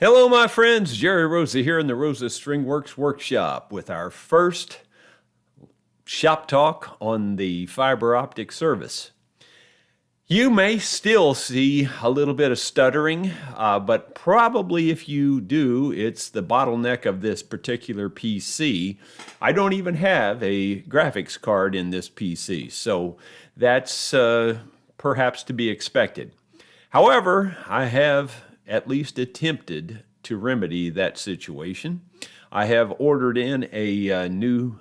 Hello, my friends. Jerry Rosa here in the Rosa String Works workshop with our first shop talk on the fiber optic service. You may still see a little bit of stuttering, but probably if you do, it's the bottleneck of this particular PC. I don't even have a graphics card in this PC, so that's perhaps to be expected. However, I have at least attempted to remedy that situation. I have ordered in a new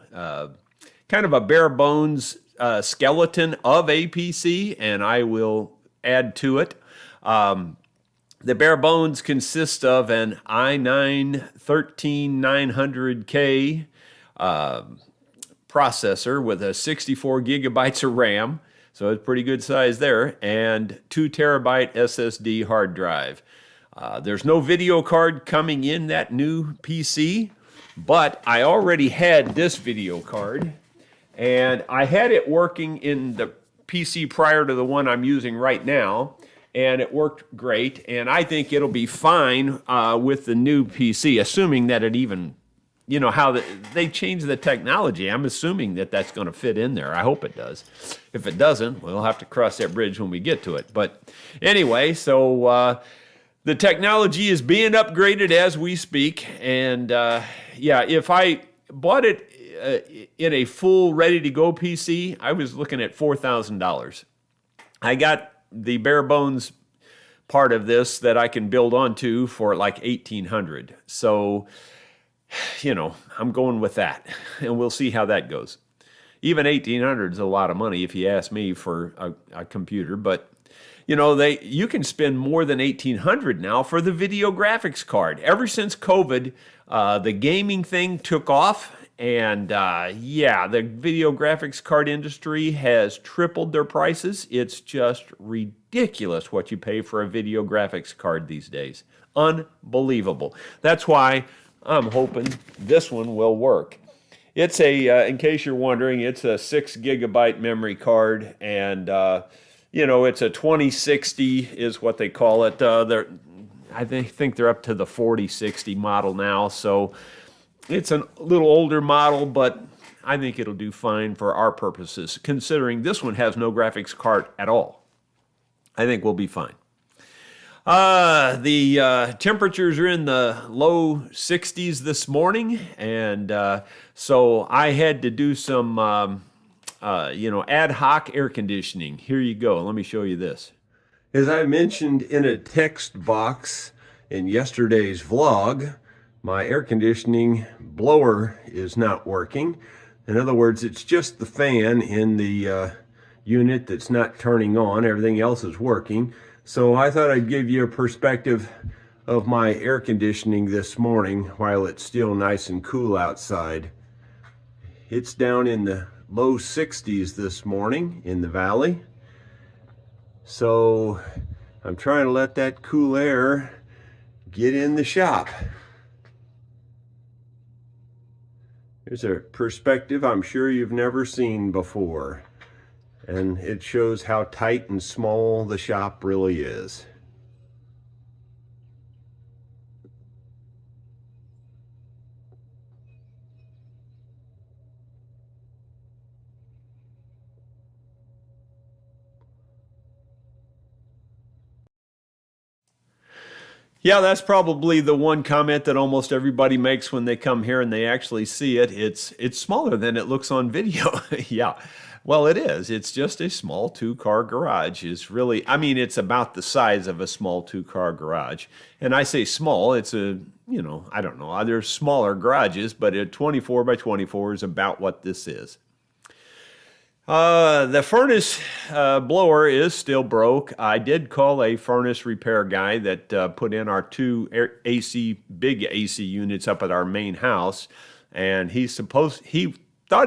kind of a bare bones skeleton of a PC, and I will add to it. The bare bones consist of an i9-13900K processor with a 64 gigabytes of RAM, so it's pretty good size there, and 2 terabyte SSD hard drive. There's no video card coming in that new PC, but I already had this video card, and I had it working in the PC prior to the one I'm using right now, and it worked great, and I think it'll be fine with the new PC, assuming that it even, how they changed the technology. I'm assuming that that's going to fit in there. I hope it does. If it doesn't, we'll have to cross that bridge when we get to it. But anyway, so the technology is being upgraded as we speak, and if I bought it in a full ready-to-go PC, I was looking at $4,000. I got the bare bones part of this that I can build onto for like $1,800. So, I'm going with that, and we'll see how that goes. Even $1,800 is a lot of money if you ask me for a computer, but you can spend more than $1,800 now for the video graphics card. Ever since COVID, the gaming thing took off, and the video graphics card industry has tripled their prices. It's just ridiculous what you pay for a video graphics card these days. Unbelievable. That's why I'm hoping this one will work. It's in case you're wondering, it's a 6 gigabyte memory card, and it's a 2060 is what they call it. I think they're up to the 4060 model now, so it's a little older model, but I think it'll do fine for our purposes, considering this one has no graphics card at all. I think we'll be fine. The temperatures are in the low 60s this morning, and so I had to do some ad hoc air conditioning. Here you go. Let me show you this. As I mentioned in a text box in yesterday's vlog, my air conditioning blower is not working. In other words, it's just the fan in the unit that's not turning on. Everything else is working. So I thought I'd give you a perspective of my air conditioning this morning while it's still nice and cool outside. It's down in the low 60s this morning in the valley. So I'm trying to let that cool air get in the shop. Here's a perspective I'm sure you've never seen before. And it shows how tight and small the shop really is. Yeah, that's probably the one comment that almost everybody makes when they come here and they actually see it. It's smaller than it looks on video. Yeah, well, it is. It's just a small two-car garage. It's really, it's about the size of a small two-car garage. And I say small, it's I don't know. There's smaller garages, but a 24 by 24 is about what this is. The furnace blower is still broke. I did call a furnace repair guy that put in our two big AC units up at our main house, and he thought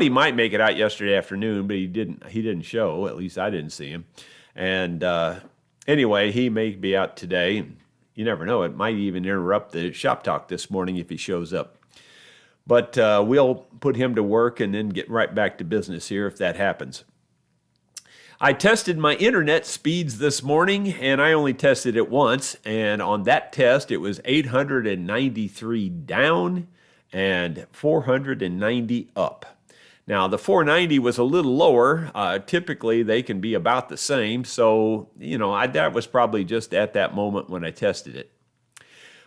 he might make it out yesterday afternoon, but he didn't show. At least I didn't see him. And anyway, he may be out today. You never know. It might even interrupt the shop talk this morning if he shows up. But we'll put him to work and then get right back to business here if that happens. I tested my internet speeds this morning, and I only tested it once. And on that test, it was 893 down and 490 up. Now, the 490 was a little lower. Typically, they can be about the same. So, that was probably just at that moment when I tested it.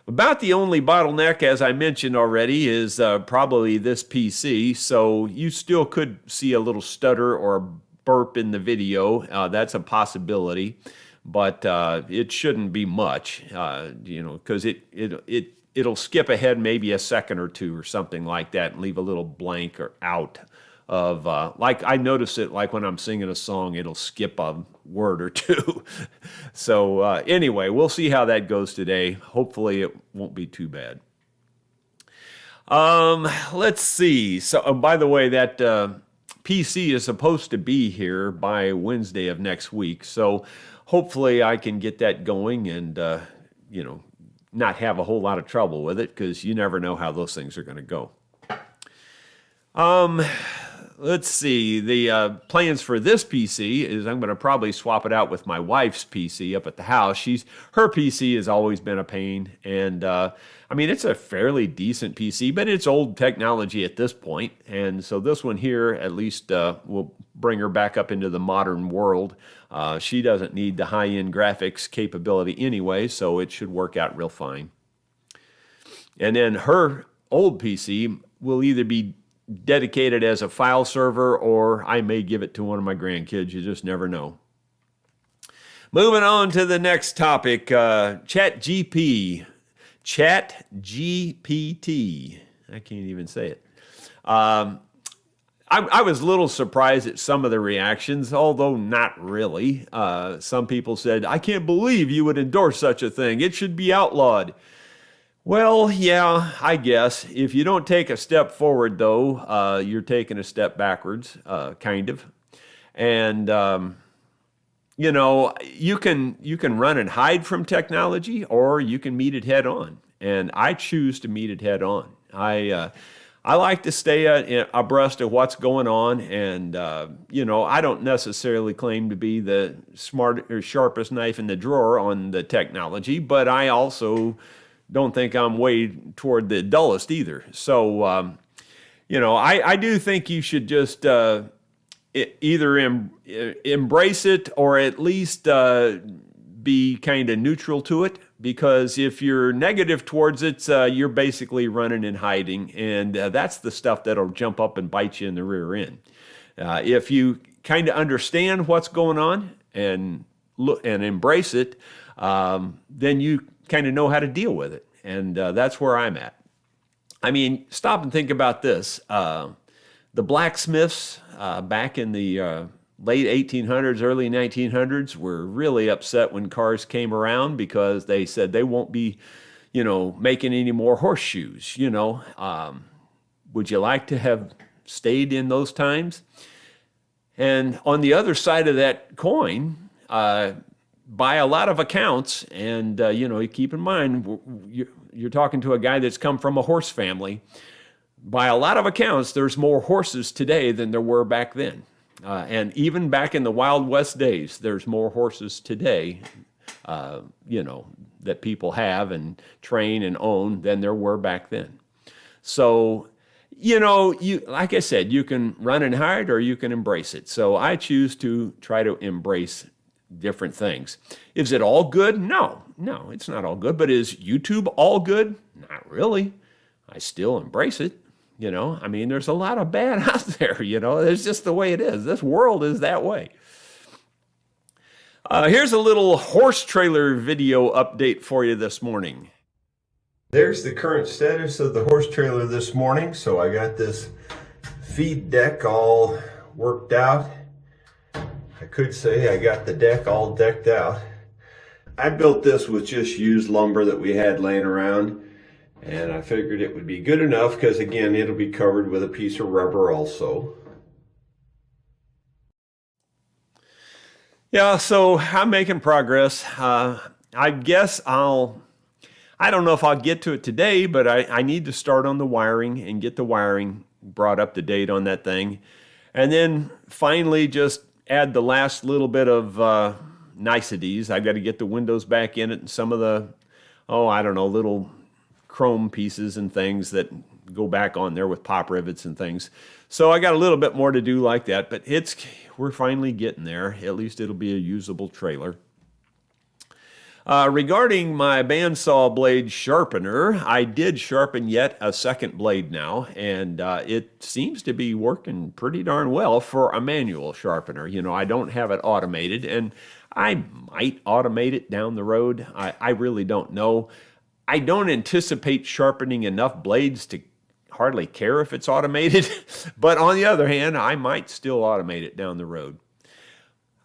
About the only bottleneck, as I mentioned already, is probably this PC. So you still could see a little stutter or burp in the video. That's a possibility, but it shouldn't be much, because it'll skip ahead maybe a second or two or something like that and leave a little blank or out of, like I notice it like when I'm singing a song, it'll skip a word or two. So anyway, we'll see how that goes today. Hopefully it won't be too bad. Let's see. So, by the way, that PC is supposed to be here by Wednesday of next week. So hopefully I can get that going and, not have a whole lot of trouble with it, because you never know how those things are going to go. Let's see, the plans for this PC is I'm going to probably swap it out with my wife's PC up at the house. Her PC has always been a pain, and it's a fairly decent PC, but it's old technology at this point, and so this one here at least will bring her back up into the modern world. She doesn't need the high-end graphics capability anyway, so it should work out real fine. And then her old PC will either be dedicated as a file server, or I may give it to one of my grandkids. You just never know. Moving on to the next topic, ChatGPT. I can't even say it. I was a little surprised at some of the reactions, although not really. Some people said, "I can't believe you would endorse such a thing. It should be outlawed." Well, yeah, I guess. If you don't take a step forward, though, you're taking a step backwards, kind of. And, you can run and hide from technology, or you can meet it head on. And I choose to meet it head on. I like to stay abreast of what's going on, and I don't necessarily claim to be the sharpest knife in the drawer on the technology, but I also don't think I'm way toward the dullest either. So, I do think you should just either embrace it, or at least be kind of neutral to it, because if you're negative towards it, you're basically running and hiding, and that's the stuff that'll jump up and bite you in the rear end. If you kind of understand what's going on and look and embrace it, then you kind of know how to deal with it, and that's where I'm at. Stop and think about this. The blacksmiths back in the late 1800s, early 1900s were really upset when cars came around, because they said they won't be, making any more horseshoes. Would you like to have stayed in those times? And on the other side of that coin, by a lot of accounts, and keep in mind, you're talking to a guy that's come from a horse family. By a lot of accounts, there's more horses today than there were back then. And even back in the Wild West days, there's more horses today, that people have and train and own than there were back then. So, like I said, you can run and hide, or you can embrace it. So I choose to try to embrace different things. Is it all good? No, it's not all good. But is YouTube all good? Not really. I still embrace it. There's a lot of bad out there. It's just the way it is. This world is that way. Here's a little horse trailer video update for you this morning. There's the current status of the horse trailer this morning. So I got this feed deck all worked out. I could say I got the deck all decked out. I built this with just used lumber that we had laying around, and I figured it would be good enough because, again, it'll be covered with a piece of rubber also. Yeah, so I'm making progress. I guess I don't know if I'll get to it today, but I need to start on the wiring and get the wiring brought up to date on that thing. And then finally just add the last little bit of niceties. I've got to get the windows back in it and some of the, I don't know, little chrome pieces and things that go back on there with pop rivets and things. So I got a little bit more to do like that, but we're finally getting there. At least it'll be a usable trailer. Regarding my bandsaw blade sharpener, I did sharpen yet a second blade now, and it seems to be working pretty darn well for a manual sharpener. You know, I don't have it automated, and I might automate it down the road. I really don't know. I don't anticipate sharpening enough blades to hardly care if it's automated, but on the other hand, I might still automate it down the road.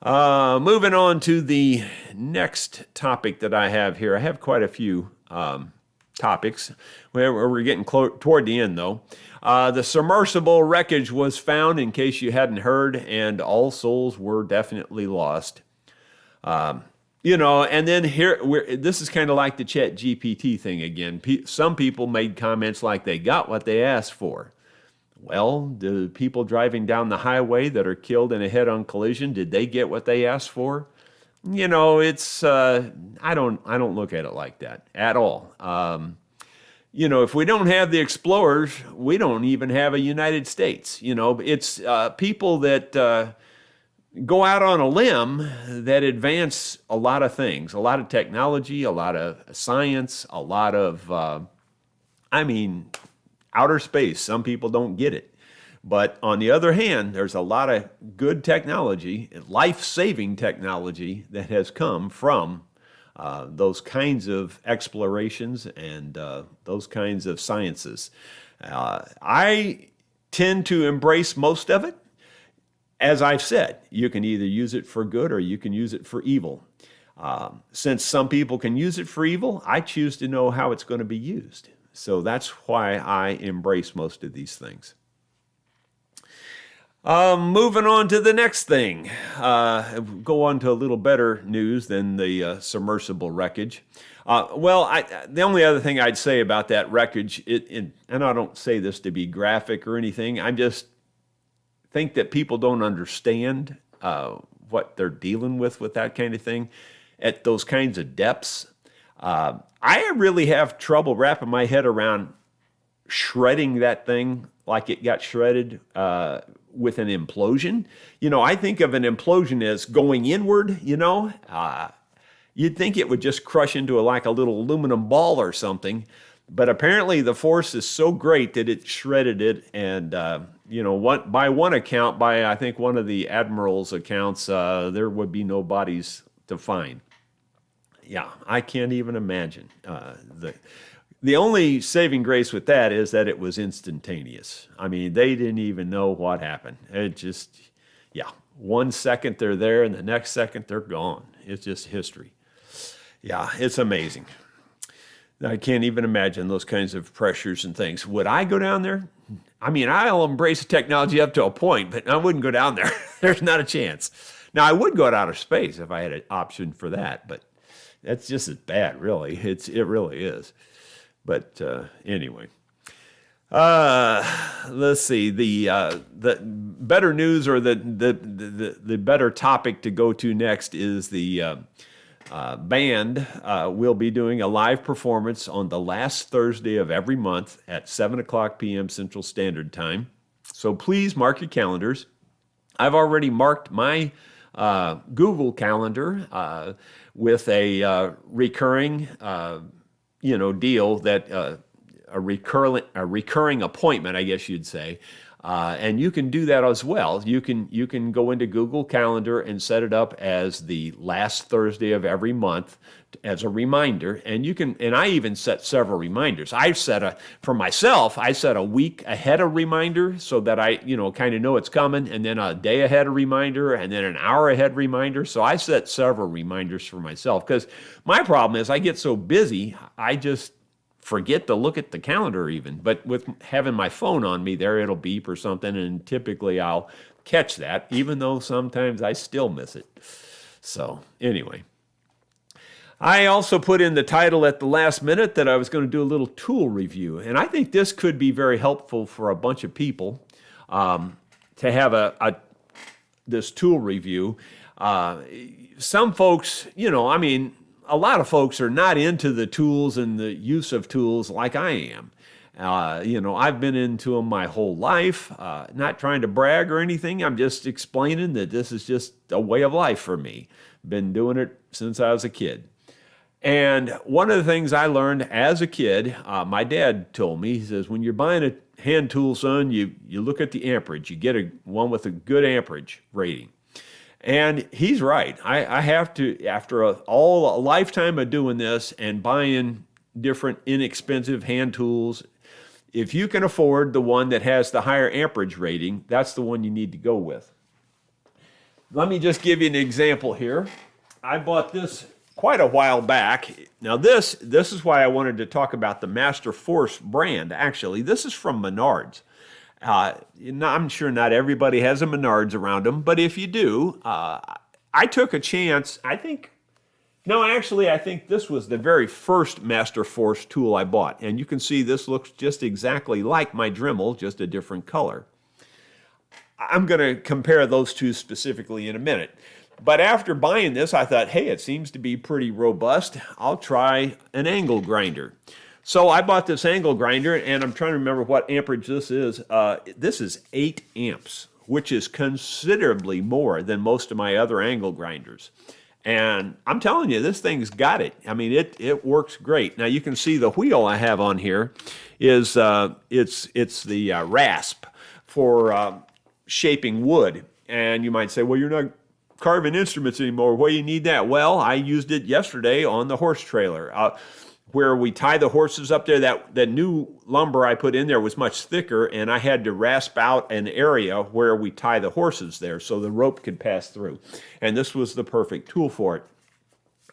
Moving on to the next topic that I have here. I have quite a few topics. We're getting toward the end, though. The submersible wreckage was found, in case you hadn't heard, and all souls were definitely lost. You know, and then here, this is kind of like the Chat GPT thing again. Some people made comments like they got what they asked for. Well, the people driving down the highway that are killed in a head-on collision, did they get what they asked for? You know, it's I don't look at it like that at all. You know, if we don't have the explorers, we don't even have a United States. You know, it's people that go out on a limb that advance a lot of things, a lot of technology, a lot of science, a lot of, outer space. Some people don't get it. But on the other hand, there's a lot of good technology, life-saving technology that has come from those kinds of explorations and those kinds of sciences. I tend to embrace most of it. As I've said, you can either use it for good or you can use it for evil. Since some people can use it for evil, I choose to know how it's going to be used. So that's why I embrace most of these things. Moving on to the next thing. Go on to a little better news than the submersible wreckage. The only other thing I'd say about that wreckage, and I don't say this to be graphic or anything, I just think that people don't understand what they're dealing with that kind of thing at those kinds of depths. I really have trouble wrapping my head around shredding that thing like it got shredded with an implosion. You know, I think of an implosion as going inward, you know. You'd think it would just crush into like a little aluminum ball or something, but apparently the force is so great that it shredded it. And, by one account, by I think one of the admiral's accounts, there would be no bodies to find. Yeah, I can't even imagine. The only saving grace with that is that it was instantaneous. I mean, they didn't even know what happened. It just, 1 second they're there and the next second they're gone. It's just history. Yeah, it's amazing. I can't even imagine those kinds of pressures and things. Would I go down there? I mean, I'll embrace technology up to a point, but I wouldn't go down there. There's not a chance. Now, I would go to outer space if I had an option for that, but that's just as bad, really. It really is. But anyway, let's see. The better news, or the better topic to go to next, is the band will be doing a live performance on the last Thursday of every month at 7:00 p.m. Central Standard Time. So please mark your calendars. I've already marked my Google Calendar with a recurring, deal that a recurring appointment, I guess you'd say. And you can do that as well. You can go into Google Calendar and set it up as the last Thursday of every month as a reminder. And I even set several reminders. For myself, I set a week ahead a reminder so that I, kind of know it's coming, and then a day ahead a reminder, and then an hour ahead reminder. So I set several reminders for myself, because my problem is I get so busy, I just forget to look at the calendar even. But with having my phone on me there, it'll beep or something, and typically I'll catch that, even though sometimes I still miss it. So anyway, I also put in the title at the last minute that I was going to do a little tool review, and I think this could be very helpful for a bunch of people to have this tool review. Some folks, I mean, a lot of folks are not into the tools and the use of tools like I am. I've been into them my whole life, not trying to brag or anything. I'm just explaining that this is just a way of life for me. Been doing it since I was a kid. And one of the things I learned as a kid, my dad told me, he says, when you're buying a hand tool, son, you look at the amperage. You get one with a good amperage rating. And he's right. I have to, after a lifetime of doing this and buying different inexpensive hand tools, if you can afford the one that has the higher amperage rating, that's the one you need to go with. Let me just give you an example here. I bought this quite a while back. Now this is why I wanted to talk about the Master Force brand. Actually, this is from Menards. I'm sure not everybody has a Menards around them, but if you do, I took a chance. I think this was the very first Master Force tool I bought. And you can see this looks just exactly like my Dremel, just a different color. I'm going to compare those two specifically in a minute. But after buying this, I thought, hey, it seems to be pretty robust. I'll try an angle grinder. So I bought this angle grinder, and I'm trying to remember what amperage this is. This is 8 amps, which is considerably more than most of my other angle grinders. And I'm telling you, this thing's got it. I mean, it works great. Now you can see the wheel I have on here is it's the rasp for shaping wood. And you might say, well, you're not carving instruments anymore. Well, you need that. Well, I used it yesterday on the horse trailer. Where we tie the horses up there, that new lumber I put in there was much thicker, and I had to rasp out an area where we tie the horses there so the rope could pass through. And this was the perfect tool for it.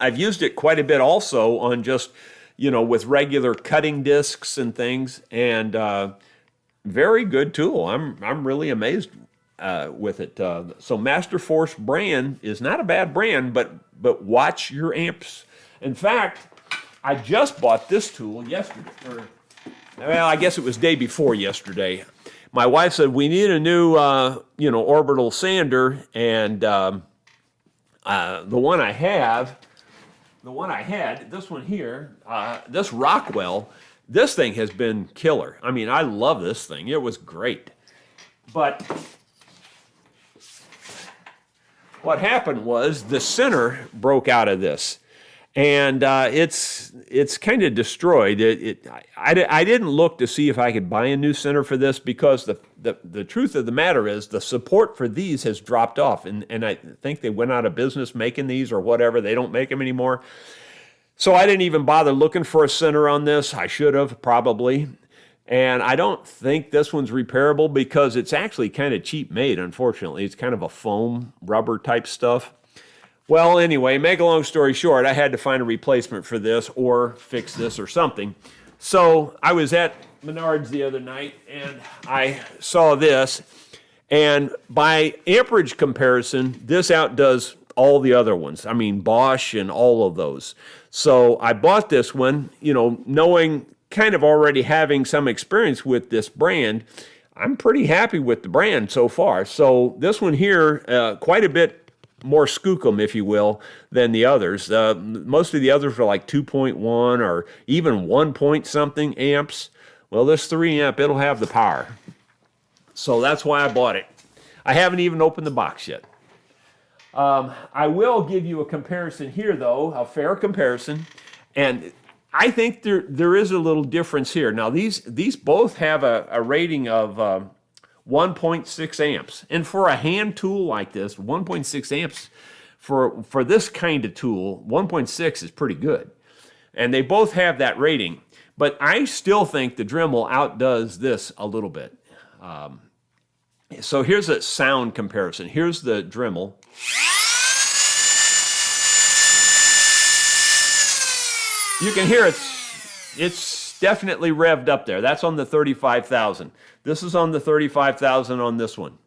I've used it quite a bit also on just, with regular cutting discs and things, and very good tool. I'm really amazed with it. So Master Force brand is not a bad brand, but watch your amps. In fact, I just bought this tool yesterday. Well, I guess it was day before yesterday. My wife said we need a new, orbital sander, and the one I had, this one here, this Rockwell, this thing has been killer. I mean, I love this thing. It was great. But what happened was the center broke out of this. And it's kind of destroyed. I didn't look to see if I could buy a new center for this because the truth of the matter is the support for these has dropped off. And I think they went out of business making these or whatever. They don't make them anymore. So I didn't even bother looking for a center on this. I should have, probably. And I don't think this one's repairable because it's actually kind of cheap made, unfortunately. It's kind of a foam rubber type stuff. Well, anyway, make a long story short, I had to find a replacement for this or fix this or something. So I was at Menards the other night and I saw this. And by amperage comparison, this outdoes all the other ones. I mean, Bosch and all of those. So I bought this one, knowing, kind of already having some experience with this brand. I'm pretty happy with the brand so far. So this one here, quite a bit more skookum, if you will, than the others. Most of the others are like 2.1 or even 1 point something amps. Well, this 3 amp, it'll have the power. So that's why I bought it. I haven't even opened the box yet. I will give you a comparison here, though, a fair comparison. And I think there is a little difference here. Now, these both have a rating of 1.6 amps. And for a hand tool like this, 1.6 amps for this kind of tool, 1.6 is pretty good. And they both have that rating. But I still think the Dremel outdoes this a little bit. So here's a sound comparison. Here's the Dremel. You can hear it's definitely revved up there. That's on the 35,000. This is on the 35,000 on this one.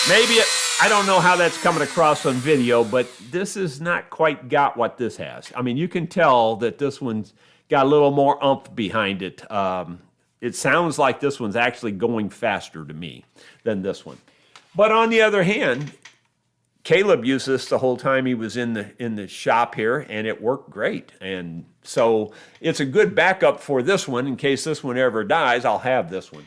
Maybe I don't know how that's coming across on video, but this has not quite got what this has. I mean, you can tell that this one's got a little more oomph behind it. it sounds like this one's actually going faster to me than this one. But on the other hand, Caleb used this the whole time he was in the shop here, and it worked great. And so it's a good backup for this one. In case this one ever dies, I'll have this one.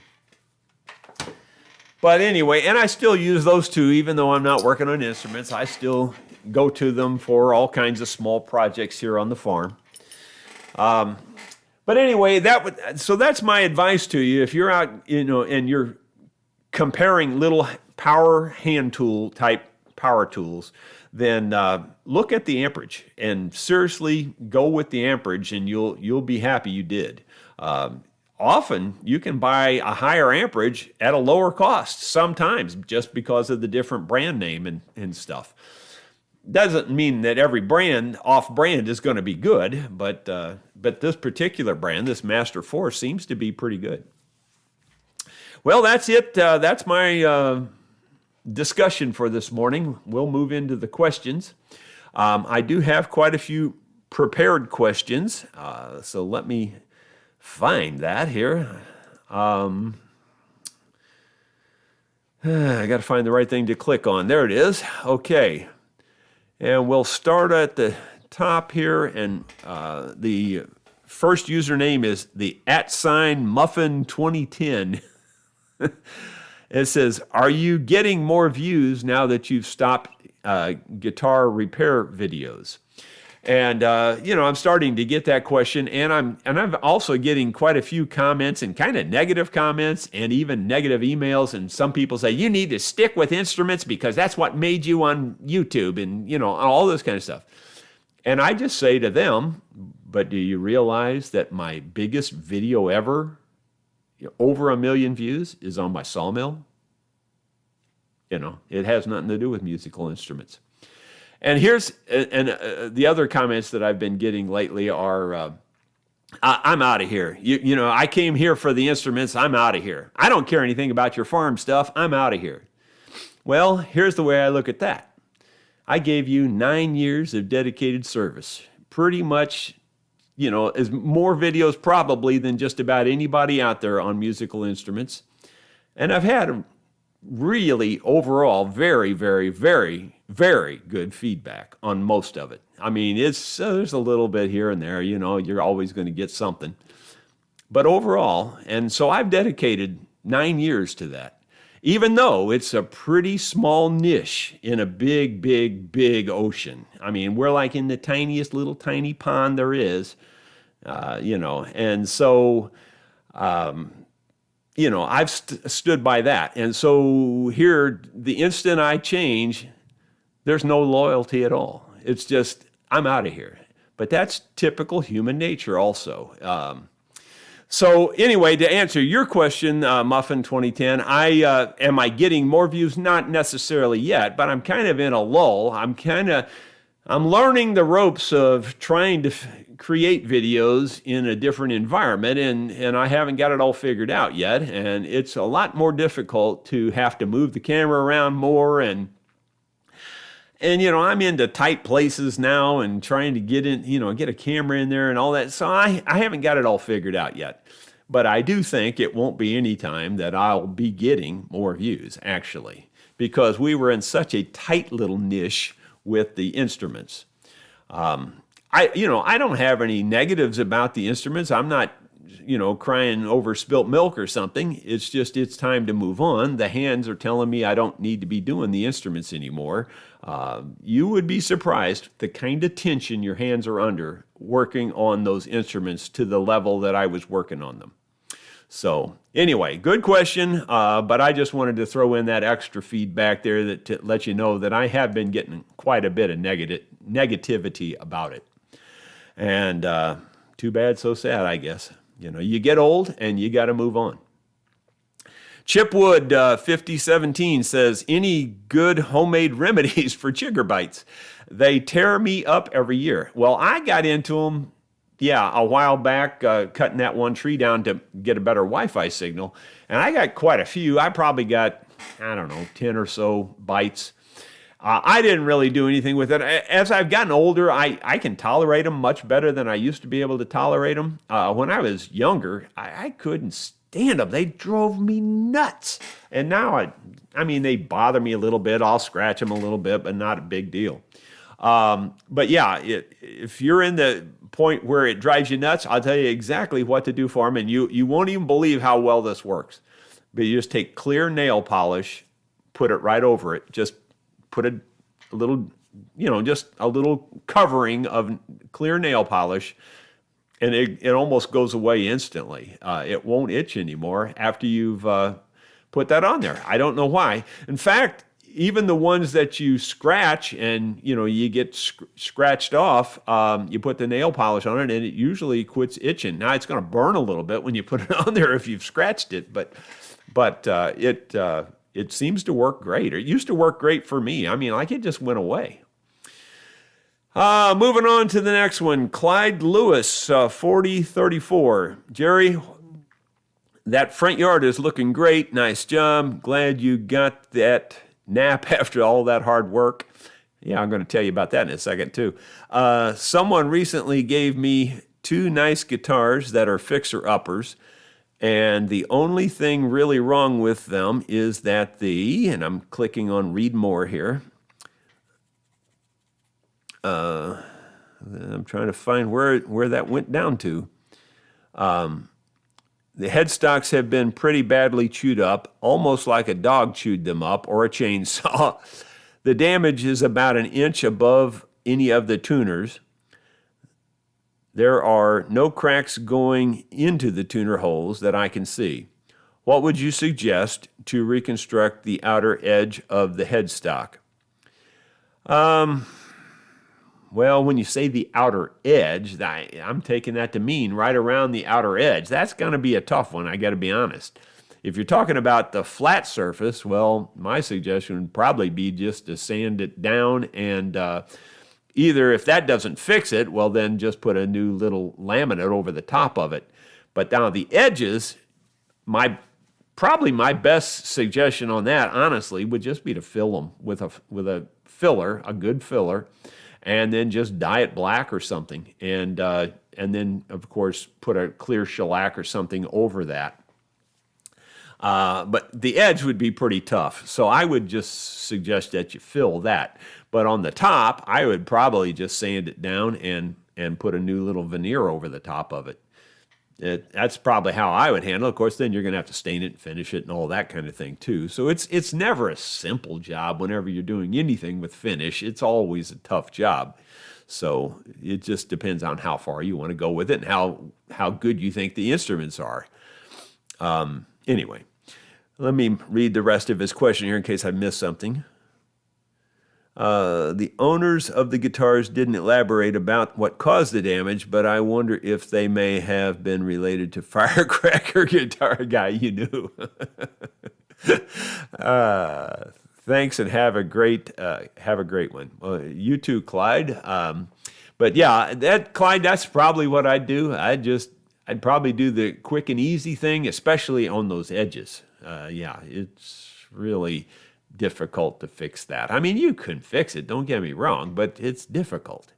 But anyway, and I still use those two, even though I'm not working on instruments. I still go to them for all kinds of small projects here on the farm. But anyway, so that's my advice to you. If you're out, and you're comparing little power hand tool type power tools, then look at the amperage and seriously go with the amperage, and you'll be happy you did. Often you can buy a higher amperage at a lower cost sometimes just because of the different brand name and stuff. Doesn't mean that every brand, off-brand, is going to be good, but this particular brand, this Master 4, seems to be pretty good. Well, that's it. That's my discussion for this morning. We'll move into the questions. I do have quite a few prepared questions, so let me find that here. I got to find the right thing to click on. There it is. Okay. And we'll start at the top here, and the first username is the @Muffin2010. It says, "Are you getting more views now that you've stopped guitar repair videos?" And I'm starting to get that question, and I'm also getting quite a few comments, and kind of negative comments, and even negative emails. And some people say, you need to stick with instruments because that's what made you on YouTube, and all this kind of stuff. And I just say to them, but do you realize that my biggest video ever, over 1 million views, is on my sawmill? It has nothing to do with musical instruments. And here's the other comments that I've been getting lately are, I'm out of here. I came here for the instruments. I'm out of here. I don't care anything about your farm stuff. I'm out of here. Well, here's the way I look at that. I gave you 9 years of dedicated service. Pretty much, as more videos probably than just about anybody out there on musical instruments. And I've had really overall very, very, very, very good feedback on most of it. I mean, there's a little bit here and there, you're always going to get something. But overall, and so I've dedicated 9 years to that, even though it's a pretty small niche in a big, big, big ocean. I mean, we're like in the tiniest little tiny pond there is, and so, I've stood by that. And so here, the instant I change, there's no loyalty at all. It's just, I'm out of here. But that's typical human nature also. So anyway, to answer your question, Muffin 2010, am I getting more views? Not necessarily yet, but I'm kind of in a lull. I'm learning the ropes of trying to create videos in a different environment, and I haven't got it all figured out yet. And it's a lot more difficult to have to move the camera around more, and I'm into tight places now and trying to get in, get a camera in there and all that. So I haven't got it all figured out yet. But I do think it won't be any time that I'll be getting more views, actually, because we were in such a tight little niche with the instruments. I don't have any negatives about the instruments. I'm not, crying over spilt milk or something. It's just, it's time to move on. The hands are telling me I don't need to be doing the instruments anymore. You would be surprised the kind of tension your hands are under working on those instruments to the level that I was working on them. So anyway, good question, but I just wanted to throw in that extra feedback there to let you know that I have been getting quite a bit of negativity about it. And too bad, so sad, I guess. You get old and you got to move on. Chipwood 5017 says, any good homemade remedies for chigger bites? They tear me up every year. Well, I got into them, a while back, cutting that one tree down to get a better Wi-Fi signal. And I got quite a few. I probably got, 10 or so bites. I didn't really do anything with it. As I've gotten older, I can tolerate them much better than I used to be able to tolerate them. When I was younger, I couldn't stand them. They drove me nuts. And now, I mean, they bother me a little bit. I'll scratch them a little bit, but not a big deal. But yeah, if you're in the point where it drives you nuts, I'll tell you exactly what to do for them, and you won't even believe how well this works. But you just take clear nail polish, put it right over it. Just put a little, just a little covering of clear nail polish, and it almost goes away instantly. It won't itch anymore after you've put that on there. I don't know why. In fact, even the ones that you scratch and you get scratched off, you put the nail polish on it and it usually quits itching. Now it's going to burn a little bit when you put it on there if you've scratched it, but it seems to work great. It used to work great for me. I mean, like it just went away. Moving on to the next one, Clyde Lewis, 4034. Jerry, that front yard is looking great. Nice job. Glad you got that nap after all that hard work. Yeah, I'm going to tell you about that in a second too. Someone recently gave me 2 nice guitars that are fixer-uppers, and the only thing really wrong with them is that and I'm clicking on read more here. I'm trying to find where that went down to. The headstocks have been pretty badly chewed up, almost like a dog chewed them up or a chainsaw. The damage is about an inch above any of the tuners. There are no cracks going into the tuner holes that I can see. What would you suggest to reconstruct the outer edge of the headstock? Well, when you say the outer edge, I'm taking that to mean right around the outer edge. That's going to be a tough one, I got to be honest. If you're talking about the flat surface, well, my suggestion would probably be just to sand it down and either if that doesn't fix it, well, then just put a new little laminate over the top of it. But down the edges, probably my best suggestion on that, honestly, would just be to fill them with a filler, a good filler, and then just dye it black or something, and then of course put a clear shellac or something over that. But the edge would be pretty tough, so I would just suggest that you fill that. But on the top, I would probably just sand it down and put a new little veneer over the top of it. That's probably how I would handle it. Of course, then you're going to have to stain it and finish it and all that kind of thing too. So it's never a simple job whenever you're doing anything with finish. It's always a tough job. So it just depends on how far you want to go with it and how good you think the instruments are. Anyway, let me read the rest of his question here in case I missed something. The owners of the guitars didn't elaborate about what caused the damage, but I wonder if they may have been related to Firecracker Guitar Guy you knew. Thanks and have a great one. You too, Clyde. But yeah, Clyde, that's probably what I'd do. I'd probably do the quick and easy thing, especially on those edges. It's really difficult to fix that. I mean, you can fix it, don't get me wrong, but it's difficult.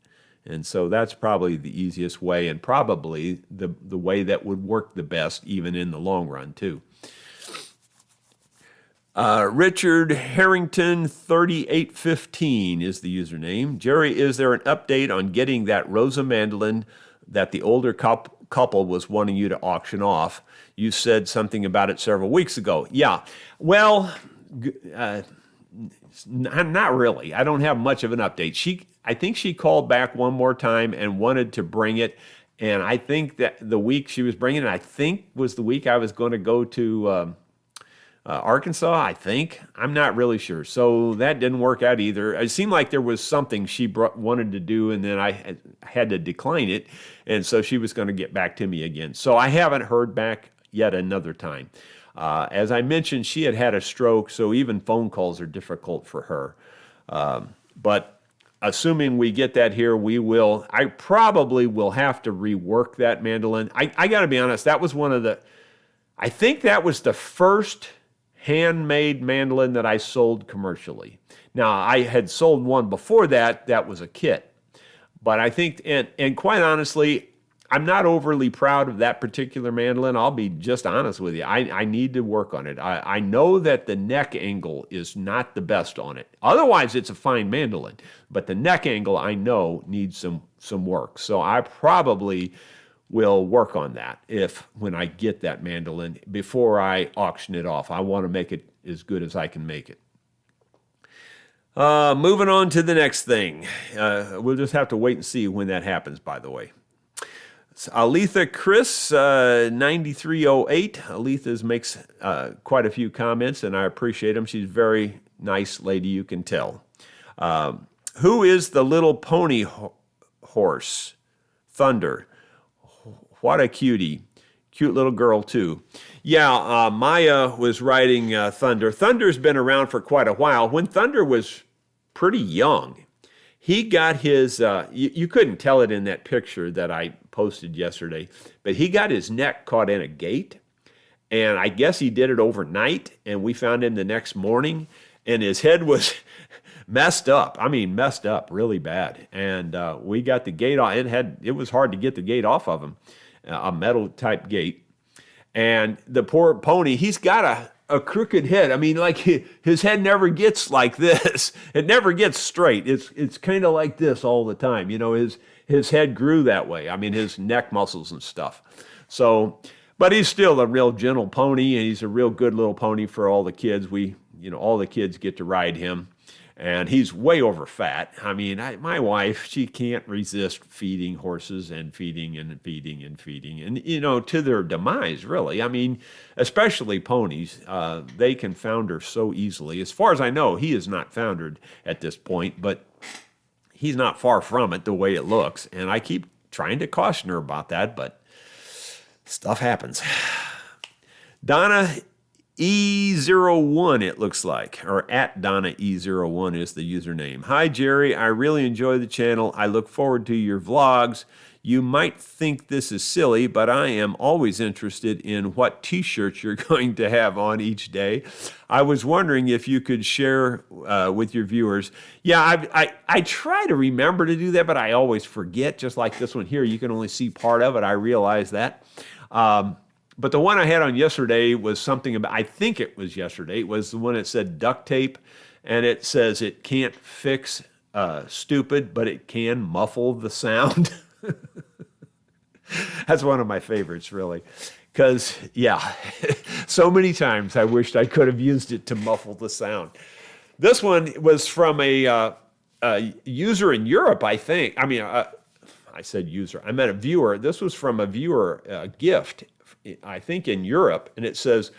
And so that's probably the easiest way and probably the way that would work the best even in the long run too. Richard Harrington 3815 is the username. Jerry, is there an update on getting that Rosa mandolin that the older couple was wanting you to auction off? You said something about it several weeks ago. Yeah, well, not really. I don't have much of an update. I think she called back one more time and wanted to bring it, and I think that the week she was bringing it, I think was the week I was going to go to Arkansas, I think. I'm not really sure. So that didn't work out either. It seemed like there was something she wanted to do, and then I had to decline it, and so she was going to get back to me again. So I haven't heard back yet another time. As I mentioned, she had a stroke, so even phone calls are difficult for her. But assuming we get that here, I probably will have to rework that mandolin. I got to be honest, that was I think that was the first handmade mandolin that I sold commercially. Now, I had sold one before that. That was a kit. But I think, and quite honestly, I'm not overly proud of that particular mandolin. I'll be just honest with you. I need to work on it. I know that the neck angle is not the best on it. Otherwise, it's a fine mandolin. But the neck angle, I know, needs some work. So I probably will work on that when I get that mandolin before I auction it off. I want to make it as good as I can make it. Moving on to the next thing. We'll just have to wait and see when that happens, by the way. Aletha Chris, 9308. Aletha makes quite a few comments, and I appreciate them. She's a very nice lady, you can tell. Who is the little pony horse? Thunder. What a cutie. Cute little girl, too. Yeah, Maya was riding Thunder. Thunder's been around for quite a while. When Thunder was pretty young, he got his, you couldn't tell it in that picture that I posted yesterday, but he got his neck caught in a gate, and I guess he did it overnight, and we found him the next morning, and his head was messed up. I mean, messed up really bad. And we got the gate off. It was hard to get the gate off of him, a metal type gate. And the poor pony, he's got a crooked head. I mean, like his head never gets like this. It never gets straight. It's kind of like this all the time. You know, his head grew that way. I mean, his neck muscles and stuff. So, but he's still a real gentle pony, and he's a real good little pony for all the kids. All the kids get to ride him. And he's way over fat. I mean, my wife, she can't resist feeding horses and feeding and feeding and feeding. And, to their demise, really. I mean, especially ponies, they can founder so easily. As far as I know, he is not foundered at this point, but he's not far from it the way it looks. And I keep trying to caution her about that, but stuff happens. Donna E01, it looks like, or at Donna E01 is the username. Hi, Jerry. I really enjoy the channel. I look forward to your vlogs. You might think this is silly, but I am always interested in what t-shirts you're going to have on each day. I was wondering if you could share with your viewers. Yeah, I try to remember to do that, but I always forget, just like this one here. You can only see part of it. I realize that. But the one I had on yesterday was something about, I think it was yesterday, it was the one that said duct tape, and it says it can't fix stupid, but it can muffle the sound. That's one of my favorites, really. Because, yeah, so many times I wished I could have used it to muffle the sound. This one was from a user in Europe, I think. I mean, I said user. I meant a viewer. This was from a viewer gift, I think in Europe, and it says,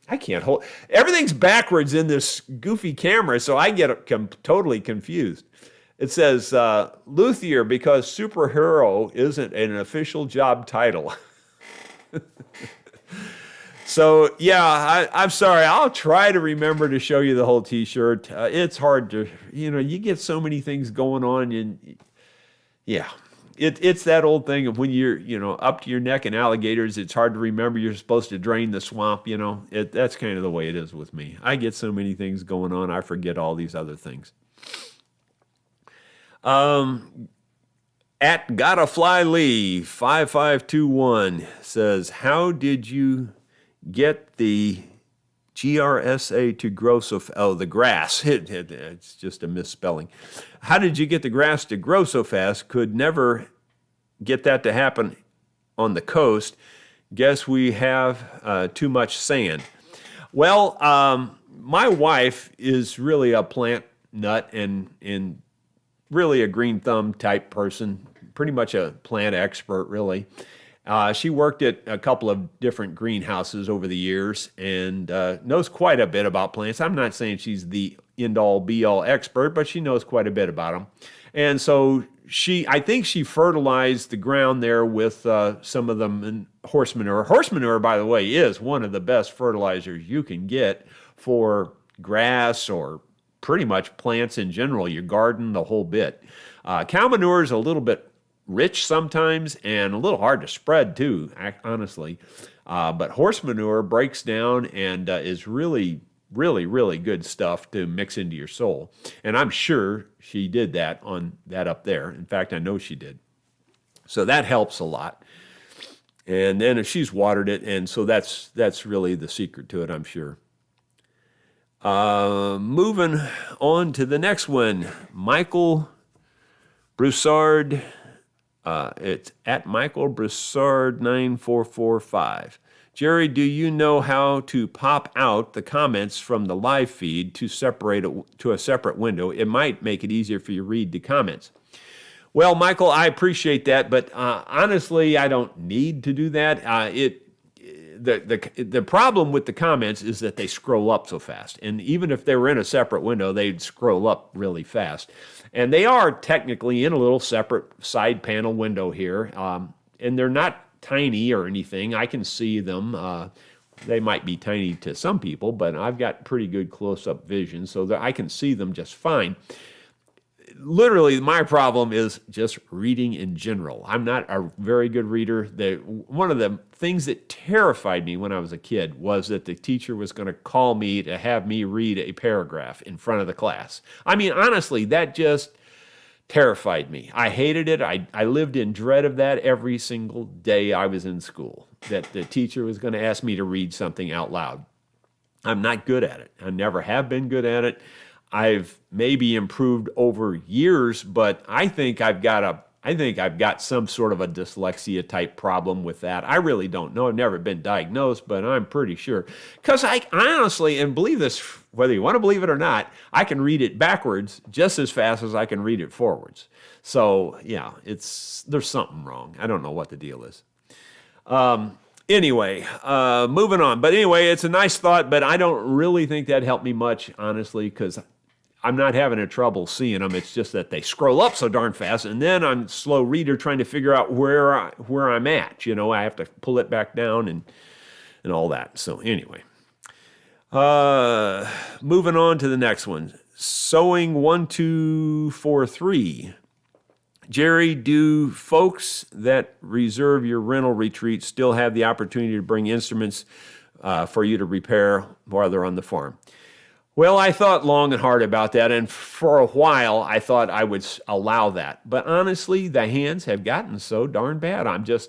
I can't hold, everything's backwards in this goofy camera, so I get totally confused. It says, luthier because superhero isn't an official job title. So, yeah, I'm sorry. I'll try to remember to show you the whole t-shirt. It's hard to, you get so many things going on, and yeah. It's that old thing of when you're, up to your neck in alligators, it's hard to remember you're supposed to drain the swamp, That's kind of the way it is with me. I get so many things going on, I forget all these other things. At Gotta Fly Lee, 5521 says, how did you get the GRSA to grow so fast? Oh, the grass. It's just a misspelling. How did you get the grass to grow so fast? Could never get that to happen on the coast. Guess we have too much sand. Well, my wife is really a plant nut and really a green thumb type person, pretty much a plant expert, really. She worked at a couple of different greenhouses over the years and knows quite a bit about plants. I'm not saying she's the end-all, be-all expert, but she knows quite a bit about them. And so I think she fertilized the ground there with some of them horse manure. Horse manure, by the way, is one of the best fertilizers you can get for grass or pretty much plants in general, your garden, the whole bit. Cow manure is a little bit rich sometimes and a little hard to spread too, honestly. But horse manure breaks down and is really really, really good stuff to mix into your sole. And I'm sure she did that on that up there. In fact, I know she did. So that helps a lot. And then if she's watered it, and so that's really the secret to it, I'm sure. Moving on to the next one, Michael Broussard. It's at Michael Broussard 9445. Jerry, do you know how to pop out the comments from the live feed to separate it to a separate window? It might make it easier for you to read the comments. Well, Michael, I appreciate that, but honestly, I don't need to do that. The problem with the comments is that they scroll up so fast, and even if they were in a separate window, they'd scroll up really fast. And they are technically in a little separate side panel window here, and they're not tiny or anything. I can see them. They might be tiny to some people, but I've got pretty good close-up vision, so that I can see them just fine. Literally, my problem is just reading in general. I'm not a very good reader. One of the things that terrified me when I was a kid was that the teacher was going to call me to have me read a paragraph in front of the class. I mean, honestly, that just terrified me. I hated it. I lived in dread of that every single day I was in school, that the teacher was going to ask me to read something out loud. I'm not good at it. I never have been good at it. I've maybe improved over years, but I think I've got some sort of a dyslexia type problem with that. I really don't know. I've never been diagnosed, but I'm pretty sure. Because I honestly, and believe this, whether you want to believe it or not, I can read it backwards just as fast as I can read it forwards. So yeah, there's something wrong. I don't know what the deal is. Anyway, moving on. But anyway, it's a nice thought, but I don't really think that helped me much, honestly, because I'm not having a trouble seeing them. It's just that they scroll up so darn fast, and then I'm a slow reader trying to figure out where I'm at. You know, I have to pull it back down and all that. So anyway, moving on to the next one. Sewing 1243. Jerry, do folks that reserve your rental retreat still have the opportunity to bring instruments for you to repair while they're on the farm? Well, I thought long and hard about that, and for a while I thought I would allow that. But honestly, the hands have gotten so darn bad. I'm just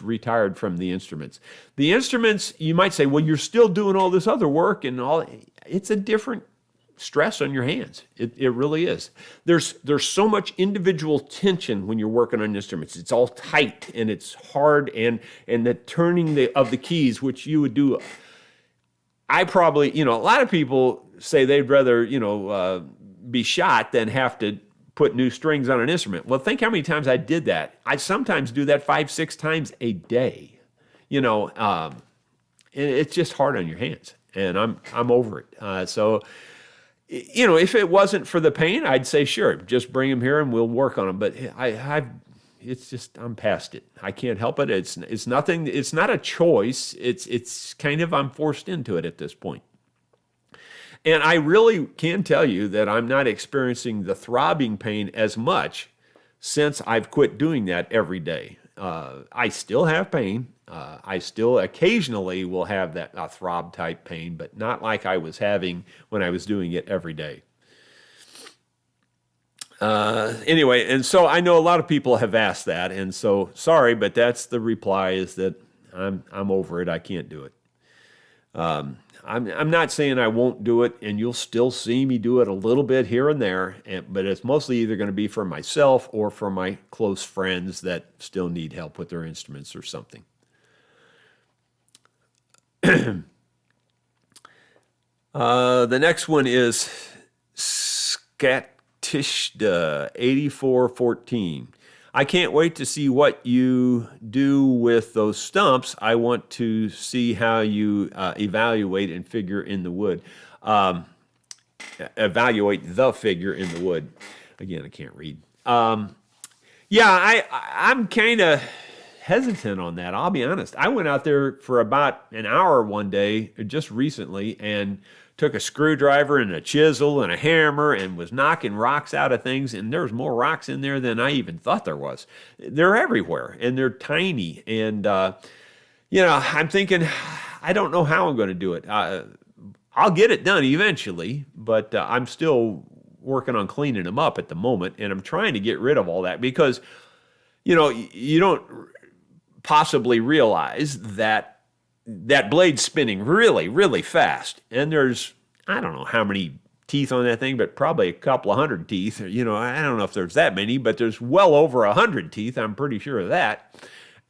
retired from the instruments. The instruments, you might say, well, you're still doing all this other work and all. It's a different stress on your hands. It really is. There's so much individual tension when you're working on instruments. It's all tight and it's hard, and the turning of the keys, which you would do. I probably, a lot of people say they'd rather, be shot than have to put new strings on an instrument. Well, think how many times I did that. I sometimes do that 5-6 times a day, and it's just hard on your hands, and I'm over it. So, if it wasn't for the pain, I'd say, sure, just bring them here and we'll work on them. But I'm past it. I can't help it. It's nothing. It's not a choice. It's kind of, I'm forced into it at this point. And I really can tell you that I'm not experiencing the throbbing pain as much since I've quit doing that every day. I still have pain. I still occasionally will have that throb type pain, but not like I was having when I was doing it every day. Anyway, and so I know a lot of people have asked that, and so sorry, but that's the reply, is that I'm over it. I can't do it. I'm not saying I won't do it, and you'll still see me do it a little bit here and there, but it's mostly either going to be for myself or for my close friends that still need help with their instruments or something. The next one is Skatishda 8414. I can't wait to see what you do with those stumps. I want to see how you evaluate and figure in the wood. Evaluate the figure in the wood. Again, I can't read. I'm kind of hesitant on that. I'll be honest. I went out there for about an hour one day just recently and took a screwdriver and a chisel and a hammer and was knocking rocks out of things, and there's more rocks in there than I even thought there was. They're everywhere, and they're tiny, and I'm thinking, I don't know how I'm going to do it. I'll get it done eventually, but I'm still working on cleaning them up at the moment, and I'm trying to get rid of all that because, you don't possibly realize that that blade's spinning really, really fast, and there's, I don't know how many teeth on that thing, but probably a couple of hundred teeth. I don't know if there's that many, but there's well over 100 teeth. I'm pretty sure of that.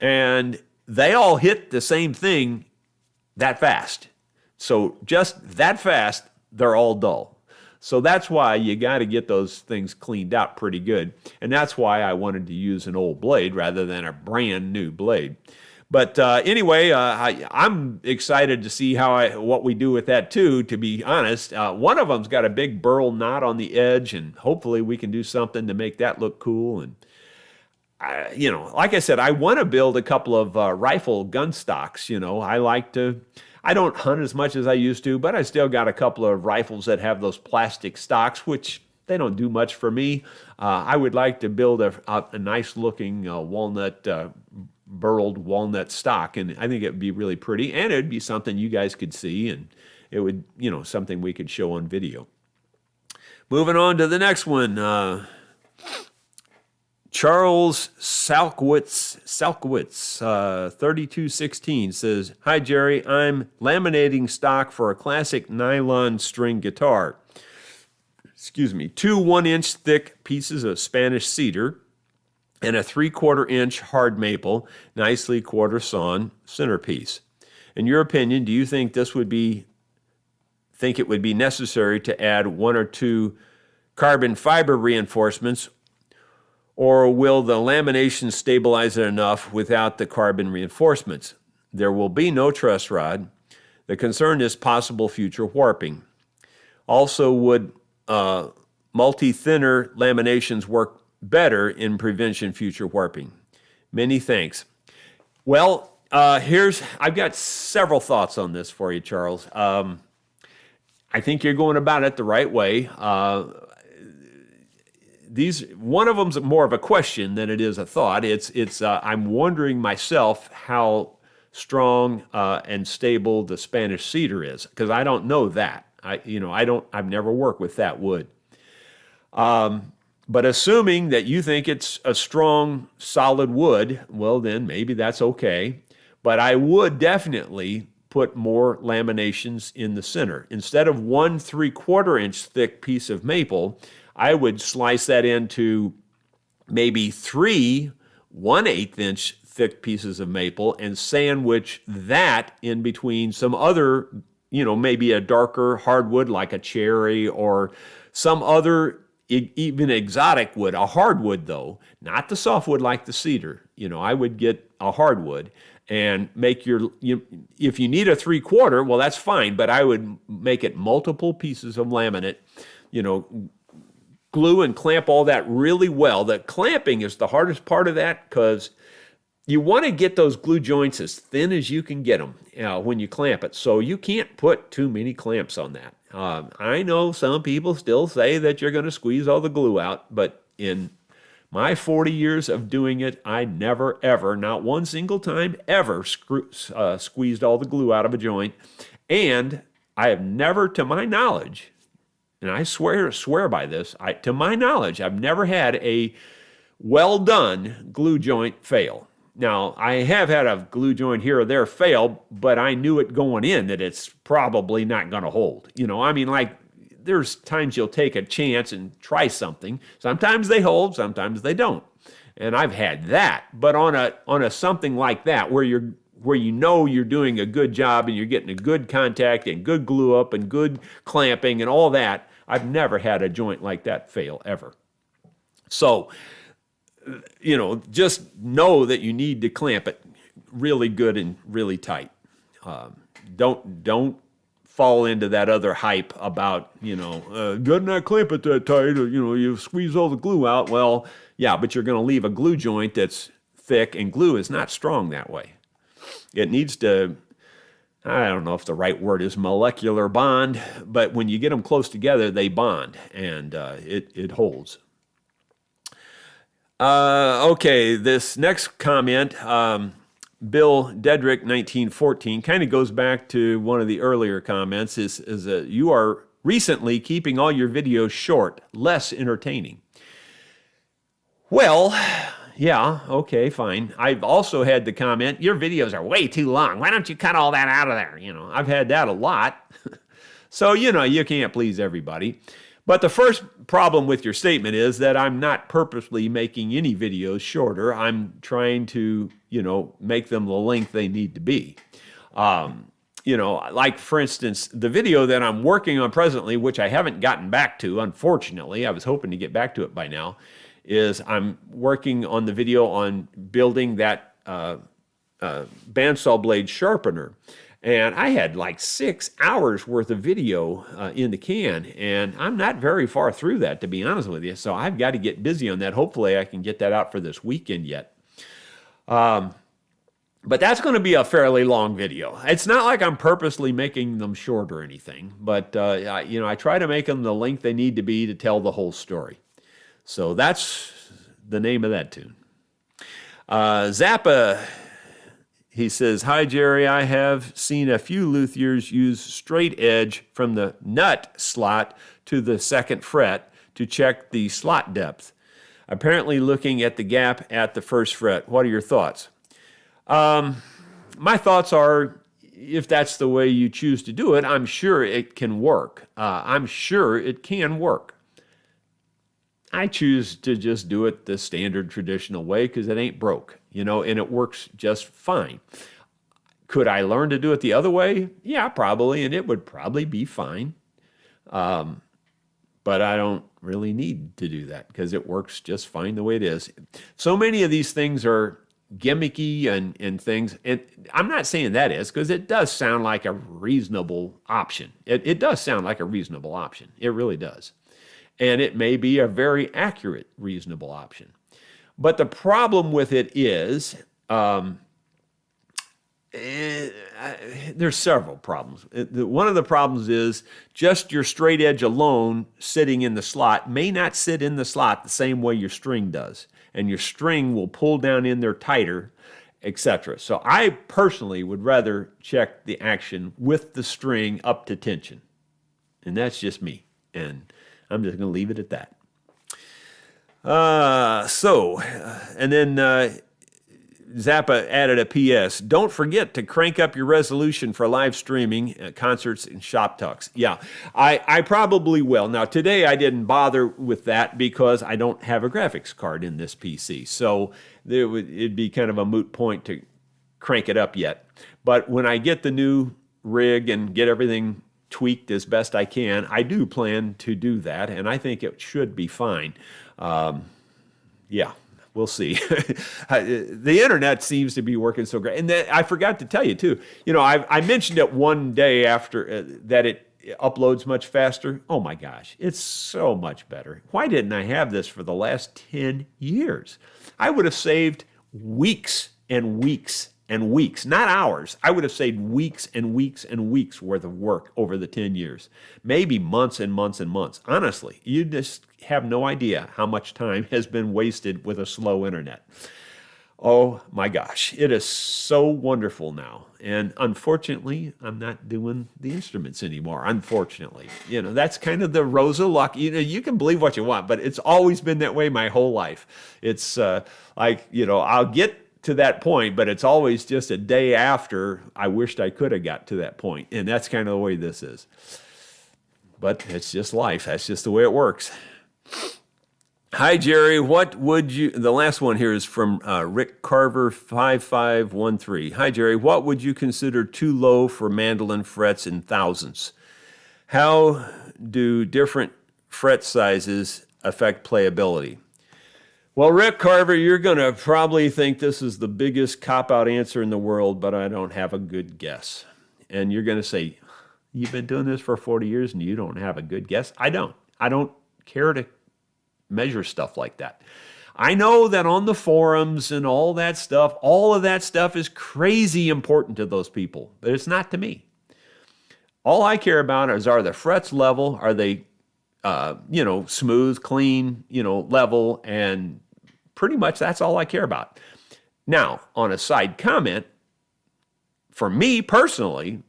And they all hit the same thing that fast. So just that fast, they're all dull. So that's why you got to get those things cleaned out pretty good. And that's why I wanted to use an old blade rather than a brand new blade. But anyway, I'm excited to see what we do with that too, to be honest. One of them's got a big burl knot on the edge, and hopefully we can do something to make that look cool. And, like I said, I want to build a couple of rifle gun stocks. I don't hunt as much as I used to, but I still got a couple of rifles that have those plastic stocks, which they don't do much for me. I would like to build a nice looking burled walnut stock, and I think it would be really pretty, and it would be something you guys could see, and it would, something we could show on video. Moving on to the next one. Charles Salkowitz, 3216 says, "Hi Jerry, I'm laminating stock for a classic nylon string guitar. Two 1-inch thick pieces of Spanish cedar and a 3/4 inch hard maple, nicely quarter sawn centerpiece. In your opinion, do you think it would be necessary to add 1 or 2 carbon fiber reinforcements, or will the lamination stabilize it enough without the carbon reinforcements? There will be no truss rod. The concern is possible future warping. Also, would multi-thinner laminations work better in prevention future warping? Many thanks." Well, I've got several thoughts on this for you, Charles. I think you're going about it the right way. One of them's more of a question than it is a thought. I'm wondering myself how strong and stable the Spanish cedar is, because I don't know that. I've never worked with that wood. But assuming that you think it's a strong, solid wood, well, then maybe that's okay. But I would definitely put more laminations in the center. Instead of 1 3/4 inch thick piece of maple, I would slice that into maybe 3 1/8 inch thick pieces of maple and sandwich that in between some other, maybe a darker hardwood like a cherry or some other even exotic wood, a hardwood though, not the softwood like the cedar. I would get a hardwood and make if you need a 3/4, well, that's fine, but I would make it multiple pieces of laminate, glue and clamp all that really well. The clamping is the hardest part of that, because you want to get those glue joints as thin as you can get them when you clamp it. So you can't put too many clamps on that. I know some people still say that you're going to squeeze all the glue out, but in my 40 years of doing it, I never, ever, not one single time, ever squeezed all the glue out of a joint. And I have never, to my knowledge, and I swear by this, to my knowledge, I've never had a well-done glue joint fail. Now, I have had a glue joint here or there fail, but I knew it going in that it's probably not going to hold. There's times you'll take a chance and try something. Sometimes they hold, sometimes they don't. And I've had that. But on a something like that, where you're doing a good job and you're getting a good contact and good glue up and good clamping and all that, I've never had a joint like that fail ever. So, just know that you need to clamp it really good and really tight. Don't fall into that other hype about, gotta not clamp it that tight, or, you squeeze all the glue out. Well, yeah, but you're going to leave a glue joint that's thick, and glue is not strong that way. It needs to, I don't know if the right word is molecular bond, but when you get them close together, they bond, and it holds. Okay, this next comment, Bill Dedrick 1914 kind of goes back to one of the earlier comments is you are recently keeping all your videos short, less entertaining. Well, yeah, okay, fine. I've also had the comment, your videos are way too long. Why don't you cut all that out of there? I've had that a lot. So, you can't please everybody. But the first problem with your statement is that I'm not purposely making any videos shorter. I'm trying to, make them the length they need to be. Like for instance, the video that I'm working on presently, which I haven't gotten back to, unfortunately, I was hoping to get back to it by now, is I'm working on the video on building that bandsaw blade sharpener. And I had like 6 hours worth of video in the can, and I'm not very far through that, to be honest with you. So I've got to get busy on that. Hopefully I can get that out for this weekend yet. But that's going to be a fairly long video. It's not like I'm purposely making them short or anything, but I try to make them the length they need to be to tell the whole story. So that's the name of that tune. Zappa, he says, hi, Jerry. I have seen a few luthiers use straight edge from the nut slot to the second fret to check the slot depth, apparently looking at the gap at the first fret. What are your thoughts? My thoughts are, if that's the way you choose to do it, I'm sure it can work. I'm sure it can work. I choose to just do it the standard traditional way because it ain't broke, and it works just fine. Could I learn to do it the other way? Yeah, probably, and it would probably be fine. But I don't really need to do that because it works just fine the way it is. So many of these things are gimmicky and things, and I'm not saying that is, because it does sound like a reasonable option. It does sound like a reasonable option. It really does. And it may be a very accurate, reasonable option. But the problem with it is, there's several problems. One of the problems is just your straight edge alone sitting in the slot may not sit in the slot the same way your string does. And your string will pull down in there tighter, etc. So I personally would rather check the action with the string up to tension. And that's just me. And I'm just going to leave it at that. And then Zappa added a PS. Don't forget to crank up your resolution for live streaming, concerts, and shop talks. Yeah, I probably will. Now, today I didn't bother with that because I don't have a graphics card in this PC. So it'd be kind of a moot point to crank it up yet. But when I get the new rig and get everything tweaked as best I can, I do plan to do that, and I think it should be fine. Yeah, we'll see. The internet seems to be working so great. And I forgot to tell you, too, I mentioned it one day after that it uploads much faster. Oh, my gosh, it's so much better. Why didn't I have this for the last 10 years? I would have saved weeks and weeks and weeks, not hours. I would have saved weeks and weeks and weeks worth of work over the 10 years. Maybe months and months and months. Honestly, you just have no idea how much time has been wasted with a slow internet. Oh my gosh, it is so wonderful now. And unfortunately, I'm not doing the instruments anymore. Unfortunately, that's kind of the rose of luck. You can believe what you want, but it's always been that way my whole life. It's I'll get to that point, but it's always just a day after I wished I could have got to that point. And that's kind of the way this is. But it's just life. That's just the way it works. Hi, Jerry. The last one here is from Rick Carver 5513. Hi, Jerry. What would you consider too low for mandolin frets in thousandths? How do different fret sizes affect playability? Well, Rick Carver, you're going to probably think this is the biggest cop-out answer in the world, but I don't have a good guess. And you're going to say, you've been doing this for 40 years and you don't have a good guess? I don't. I don't care to measure stuff like that. I know that on the forums and all of that stuff is crazy important to those people, but it's not to me. All I care about is, are the frets level? Are they, smooth, clean, level, and pretty much that's all I care about. Now, on a side comment, for me personally,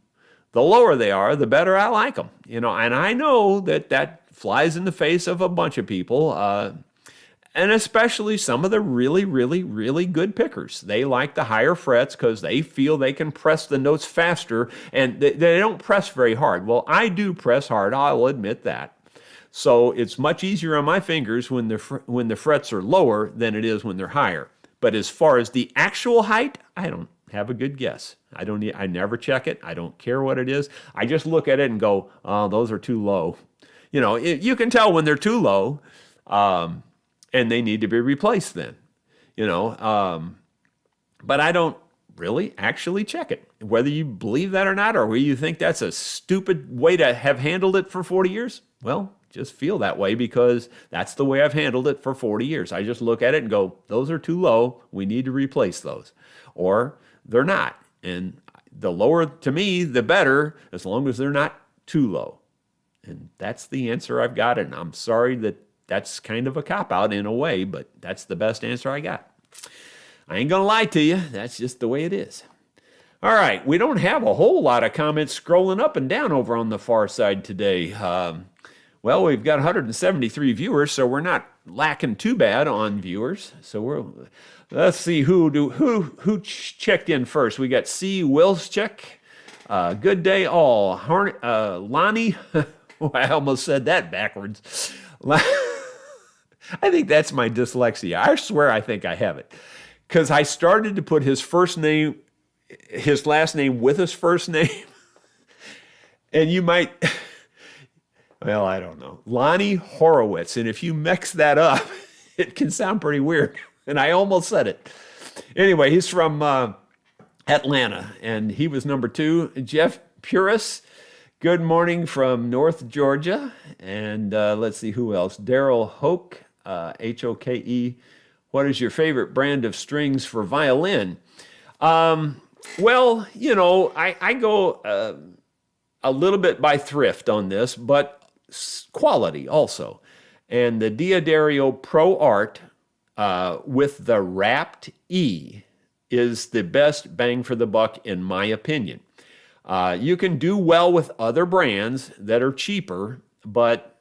the lower they are, the better I like them. And I know that flies in the face of a bunch of people, and especially some of the really, really, really good pickers. They like the higher frets because they feel they can press the notes faster, and they don't press very hard. Well, I do press hard, I'll admit that. So it's much easier on my fingers when the frets are lower than it is when they're higher. But as far as the actual height, I don't have a good guess. I never check it. I don't care what it is. I just look at it and go, oh, those are too low. You can tell when they're too low. And they need to be replaced then, but I don't really actually check it, whether you believe that or not, or whether you think that's a stupid way to have handled it for 40 years. Well, just feel that way because that's the way I've handled it for 40 years. I just look at it and go, those are too low. We need to replace those, or they're not. And the lower, to me, the better, as long as they're not too low. And that's the answer I've got. And I'm sorry that's kind of a cop-out in a way, but that's the best answer I got. I ain't going to lie to you. That's just the way it is. All right. We don't have a whole lot of comments scrolling up and down over on the far side today. Well, we've got 173 viewers, so we're not lacking too bad on viewers. So let's see who checked in first. We got C. Wilschek. Good day all. Lonnie. I almost said that backwards. I think that's my dyslexia. I swear I think I have it. Because I started to put his last name with his first name. And you might, well, I don't know. Lonnie Horowitz. And if you mix that up, it can sound pretty weird. And I almost said it. Anyway, he's from Atlanta. And he was number 2. Jeff Puris. Good morning from North Georgia. And let's see who else. Daryl Hoke, Hoke. What is your favorite brand of strings for violin? Well, I go a little bit by thrift on this, but quality also. And the Diodario Pro Art with the wrapped E is the best bang for the buck in my opinion. You can do well with other brands that are cheaper, but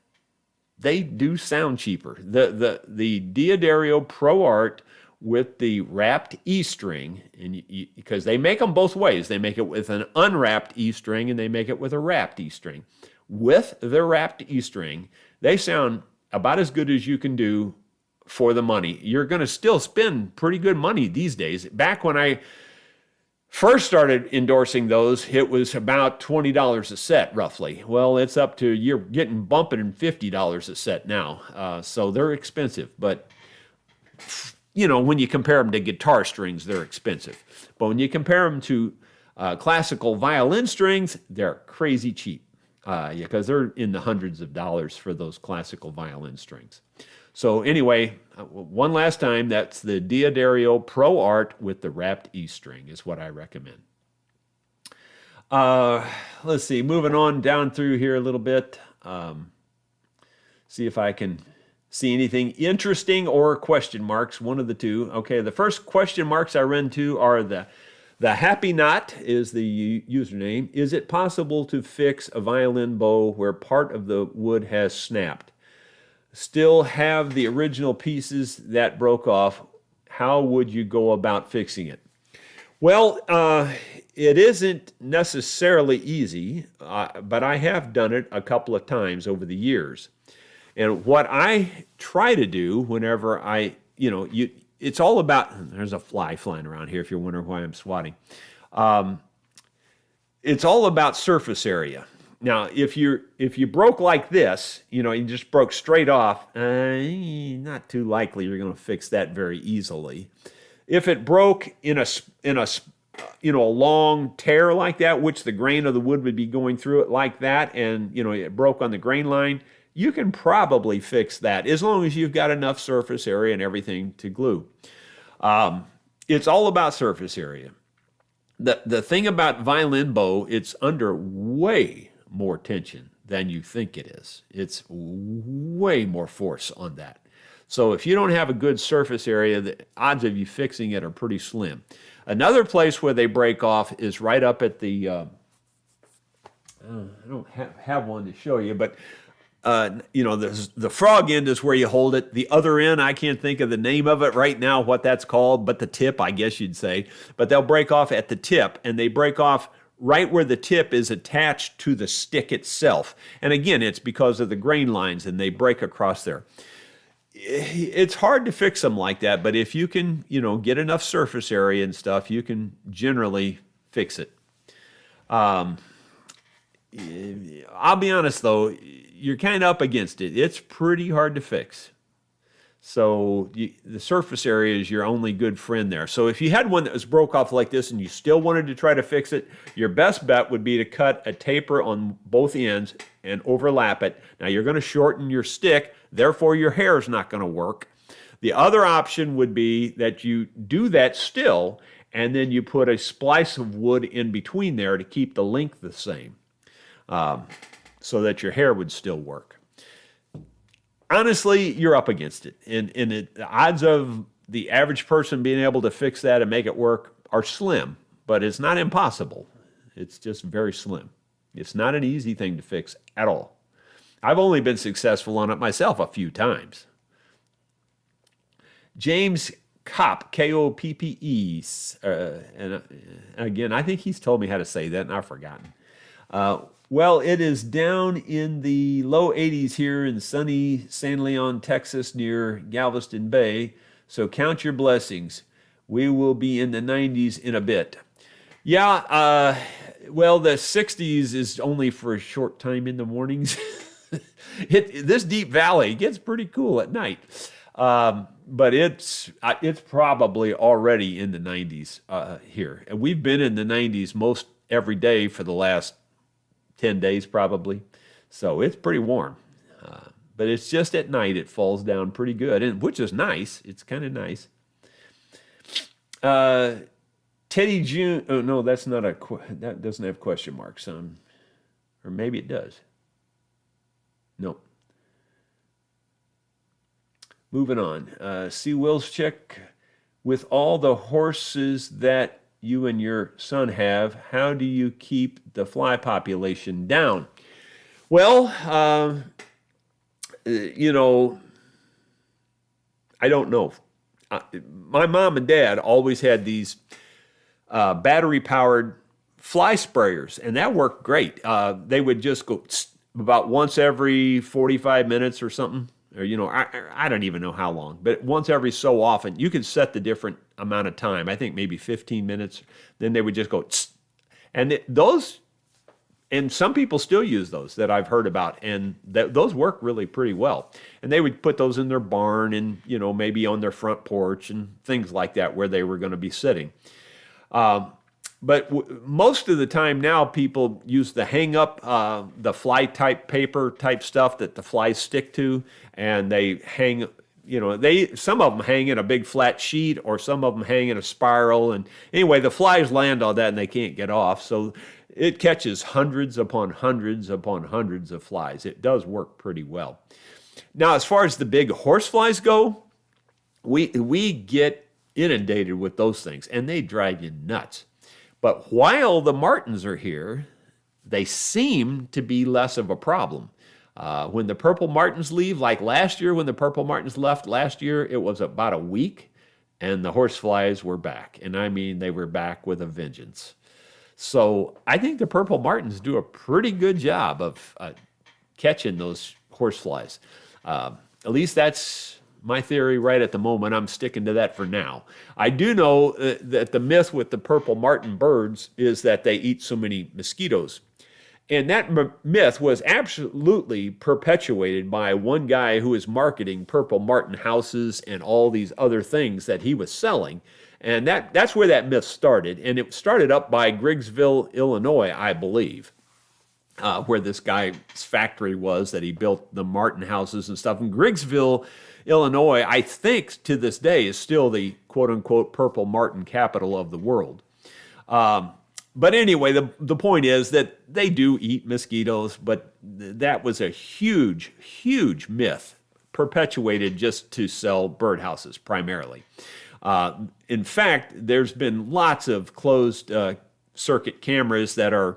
they do sound cheaper. The Diodario Pro Art with the wrapped E string, and because they make them both ways. They make it with an unwrapped E string and they make it with a wrapped E string. With the wrapped E string, they sound about as good as you can do for the money. You're going to still spend pretty good money these days. Back when I first started endorsing those, it was about $20 a set, roughly. Well, it's up to, you're getting bumping in $50 a set now. So they're expensive. But, when you compare them to guitar strings, they're expensive. But when you compare them to classical violin strings, they're crazy cheap. Because they're in the hundreds of dollars for those classical violin strings. So anyway, one last time, that's the Diodario Pro Art with the wrapped E string is what I recommend. Let's see, moving on down through here a little bit. See if I can see anything interesting or question marks, one of the two. Okay, the first question marks I run to are the Happy Knot is the username. Is it possible to fix a violin bow where part of the wood has snapped? Still have the original pieces that broke off. How would you go about fixing it? Well, it isn't necessarily easy, but I have done it a couple of times over the years. And what I try to do whenever it's all about, there's a fly flying around here if you're wondering why I'm swatting. It's all about surface area. Now, if you broke like this, you just broke straight off, not too likely you're going to fix that very easily. If it broke in a long tear like that, which the grain of the wood would be going through it like that, and it broke on the grain line, you can probably fix that as long as you've got enough surface area and everything to glue. It's all about surface area. The thing about violin bow, it's under way more tension than you think it is. It's way more force on that. So if you don't have a good surface area, the odds of you fixing it are pretty slim. Another place where they break off is right up at the, I don't have one to show you, but the frog end is where you hold it. The other end, I can't think of the name of it right now, what that's called, but the tip, I guess you'd say. But they'll break off at the tip, and they break off right where the tip is attached to the stick itself. And again, it's because of the grain lines, and they break across there. It's hard to fix them like that, but if you can, get enough surface area and stuff, you can generally fix it. I'll be honest, though, you're kind of up against it. It's pretty hard to fix. So the surface area is your only good friend there. So if you had one that was broke off like this and you still wanted to try to fix it, your best bet would be to cut a taper on both ends and overlap it. Now you're going to shorten your stick, therefore your hair is not going to work. The other option would be that you do that still, and then you put a splice of wood in between there to keep the length the same, so that your hair would still work. Honestly, you're up against it. And the odds of the average person being able to fix that and make it work are slim, but it's not impossible. It's just very slim. It's not an easy thing to fix at all. I've only been successful on it myself a few times. James Kopp, K-O-P-P-E, and again, I think he's told me how to say that, and I've forgotten. Well, it is down in the low 80s here in sunny San Leon, Texas, near Galveston Bay. So count your blessings. We will be in the 90s in a bit. Yeah, well, the 60s is only for a short time in the mornings. This deep valley gets pretty cool at night. But it's probably already in the 90s here. And we've been in the 90s most every day for the last 10 days probably. So it's pretty warm. But it's just at night it falls down pretty good, and which is nice. It's kind of nice. Teddy June, oh no, that's not that doesn't have question marks on, or maybe it does. No. Moving on. C. Wills check, with all the horses that you and your son have, how do you keep the fly population down? Well, I don't know. My mom and dad always had these battery-powered fly sprayers, and that worked great. They would just go about once every 45 minutes or something. Or, I don't even know how long, but once every so often, you could set the different amount of time. I think maybe 15 minutes. Then they would just go, and and some people still use those that I've heard about, and those work really pretty well. And they would put those in their barn and, maybe on their front porch and things like that where they were going to be sitting. But most of the time now, people use the hang-up, the fly-type paper type stuff that the flies stick to, and they hang, some of them hang in a big flat sheet, or some of them hang in a spiral, and anyway, the flies land on that and they can't get off, so it catches hundreds upon hundreds upon hundreds of flies. It does work pretty well. Now, as far as the big horse flies go, we get inundated with those things, and they drive you nuts. But while the martins are here, they seem to be less of a problem. When the purple martins leave, like last year when the purple martins left last year, it was about a week, and the horseflies were back. And I mean, they were back with a vengeance. So I think the purple martins do a pretty good job of catching those horseflies. At least that's my theory right at the moment. I'm sticking to that for now. I do know that the myth with the purple martin birds is that they eat so many mosquitoes. And that myth was absolutely perpetuated by one guy who was marketing purple martin houses and all these other things that he was selling. And that's where that myth started. And it started up by Griggsville, Illinois, I believe, where this guy's factory was that he built the martin houses and stuff. And Griggsville, Illinois, I think to this day is still the quote-unquote purple martin capital of the world. But anyway, the point is that they do eat mosquitoes, but that was a huge, huge myth perpetuated just to sell birdhouses primarily. In fact, there's been lots of closed circuit cameras that are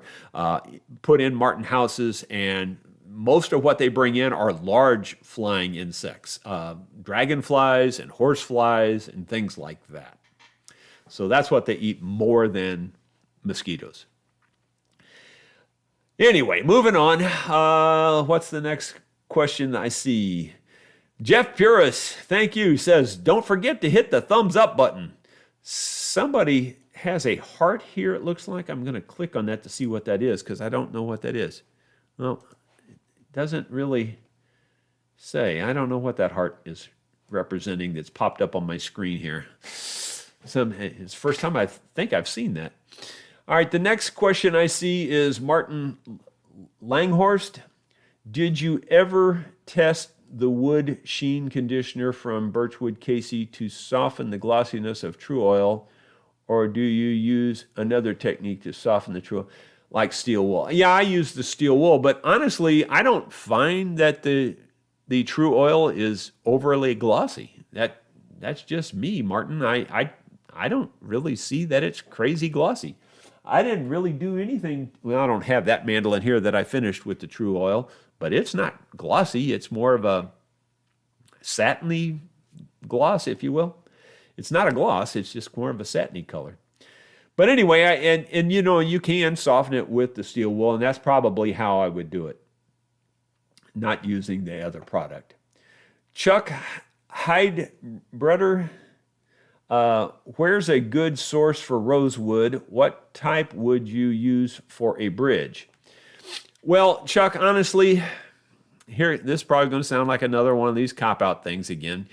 put in Martin houses, and most of what they bring in are large flying insects, dragonflies and horseflies and things like that. So that's what they eat more than mosquitoes. Anyway, moving on. What's the next question I see? Jeff Puris, thank you, says, don't forget to hit the thumbs up button. Somebody has a heart here, it looks like. I'm going to click on that to see what that is, because I don't know what that is. Well, it doesn't really say. I don't know what that heart is representing that's popped up on my screen here. It's the first time I think I've seen that. All right, the next question I see is Martin Langhorst. Did you ever test the wood sheen conditioner from Birchwood Casey to soften the glossiness of True Oil, or do you use another technique to soften the True Oil, like steel wool? Yeah, I use the steel wool, but honestly, I don't find that the True Oil is overly glossy. That's just me, Martin. I don't really see that it's crazy glossy. I didn't really do anything. Well, I don't have that mandolin here that I finished with the True Oil, but it's not glossy. It's more of a satiny gloss, if you will. It's not a gloss. It's just more of a satiny color. But anyway, and you know, you can soften it with the steel wool, and that's probably how I would do it, not using the other product. Chuck Heidbreder, where's a good source for rosewood? What type would you use for a bridge? Well, Chuck, honestly, here, this is probably going to sound like another one of these cop-out things again.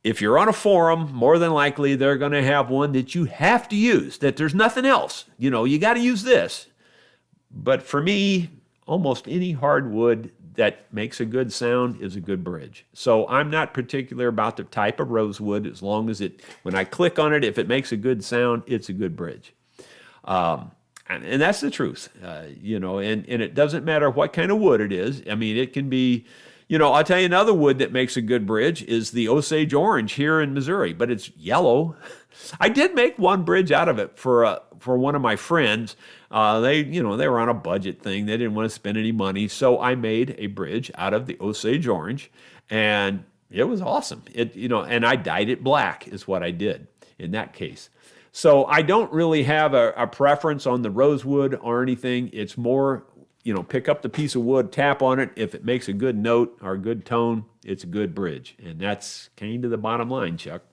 If you're on a forum, more than likely they're going to have one that you have to use, that there's nothing else. You know, you got to use this. But for me, almost any hardwood that makes a good sound is a good bridge. So I'm not particular about the type of rosewood, as long as when I click on it, if it makes a good sound, it's a good bridge. And that's the truth, you know, and it doesn't matter what kind of wood it is. I mean, it can be, you know, I'll tell you another wood that makes a good bridge is the Osage orange here in Missouri, but it's yellow. I did make one bridge out of it for one of my friends. They were on a budget thing. They didn't want to spend any money. So I made a bridge out of the Osage orange, and it was awesome. And I dyed it black is what I did in that case. So I don't really have a preference on the rosewood or anything. It's more, pick up the piece of wood, tap on it. If it makes a good note or a good tone, it's a good bridge. And that's kind of the bottom line, Chuck.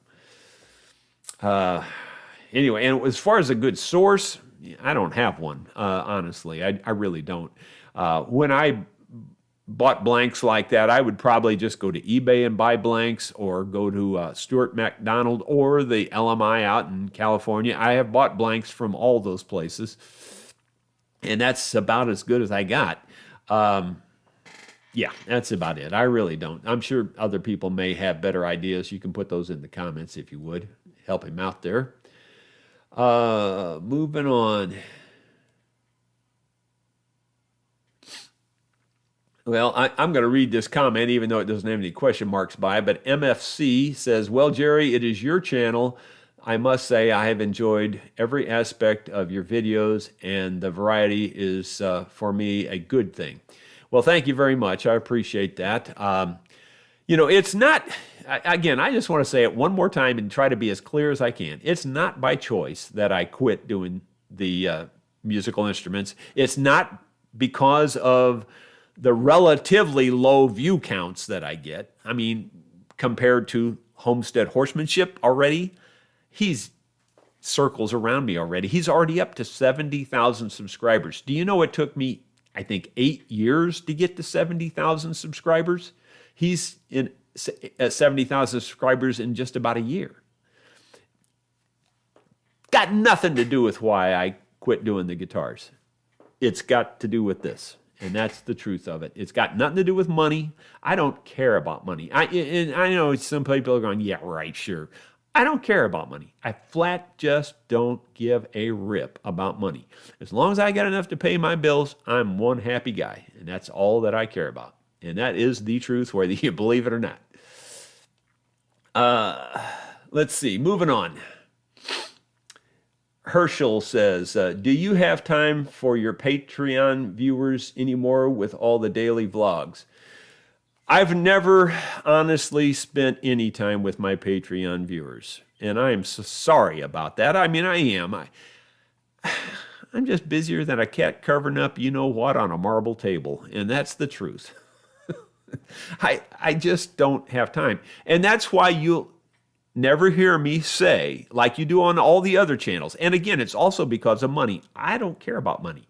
Anyway, and as far as a good source, I don't have one, honestly. I really don't. When I bought blanks like that, I would probably just go to eBay and buy blanks, or go to Stuart McDonald or the LMI out in California. I have bought blanks from all those places, and that's about as good as I got. Yeah, that's about it. I really don't. I'm sure other people may have better ideas. You can put those in the comments if you would. Help him out there. Moving on. Well, I'm going to read this comment, even though it doesn't have any question marks by it. But MFC says, well, Jerry, it is your channel. I must say I have enjoyed every aspect of your videos, and the variety is, for me, a good thing. Well, thank you very much. I appreciate that. It's not, again, I just want to say it one more time and try to be as clear as I can. It's not by choice that I quit doing the musical instruments. It's not because of the relatively low view counts that I get. I mean, compared to Homestead Horsemanship already, he's circles around me already. He's already up to 70,000 subscribers. Do you know it took me, I think, 8 years to get to 70,000 subscribers? He's at 70,000 subscribers in just about a year. Got nothing to do with why I quit doing the guitars. It's got to do with this. And that's the truth of it. It's got nothing to do with money. I don't care about money. I know some people are going, yeah, right, sure. I don't care about money. I flat just don't give a rip about money. As long as I got enough to pay my bills, I'm one happy guy. And that's all that I care about. And that is the truth, whether you believe it or not. Let's see, moving on. Herschel says, do you have time for your Patreon viewers anymore with all the daily vlogs? I've never honestly spent any time with my Patreon viewers, and I am so sorry about that. I mean, I am. I'm just busier than a cat covering up you know what on a marble table, and that's the truth. I just don't have time. And that's why you'll never hear me say, like you do on all the other channels. And again, it's also because of money. I don't care about money.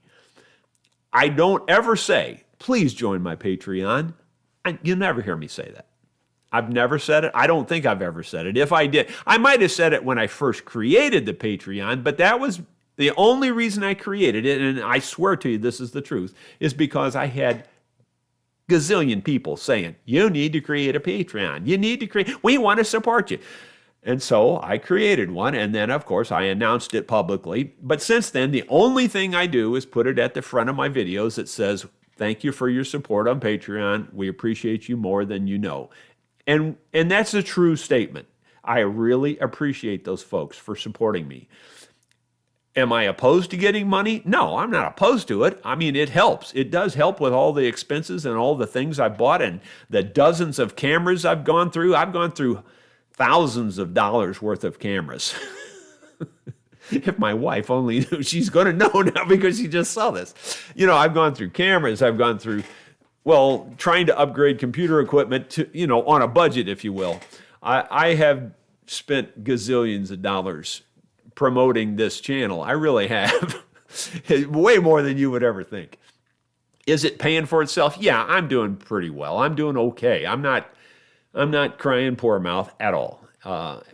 I don't ever say, please join my Patreon. You'll never hear me say that. I've never said it. I don't think I've ever said it. If I did, I might have said it when I first created the Patreon, but that was the only reason I created it, and I swear to you this is the truth, is because I had gazillion people saying, you need to create a Patreon. You need to create, we want to support you. And so I created one, and then, of course, I announced it publicly. But since then, the only thing I do is put it at the front of my videos that says, thank you for your support on Patreon. We appreciate you more than you know. And that's a true statement. I really appreciate those folks for supporting me. Am I opposed to getting money? No, I'm not opposed to it. I mean, it helps. It does help with all the expenses and all the things I bought and the dozens of cameras I've gone through. I've gone through thousands of dollars worth of cameras. If my wife only knew, she's going to know now because she just saw this. You know, I've gone through cameras. I've gone through, well, trying to upgrade computer equipment to, you know, on a budget, if you will. I have spent gazillions of dollars promoting this channel. I really have. Way more than you would ever think. Is it paying for itself? Yeah, I'm doing pretty well. I'm doing okay. I'm not crying poor mouth at all.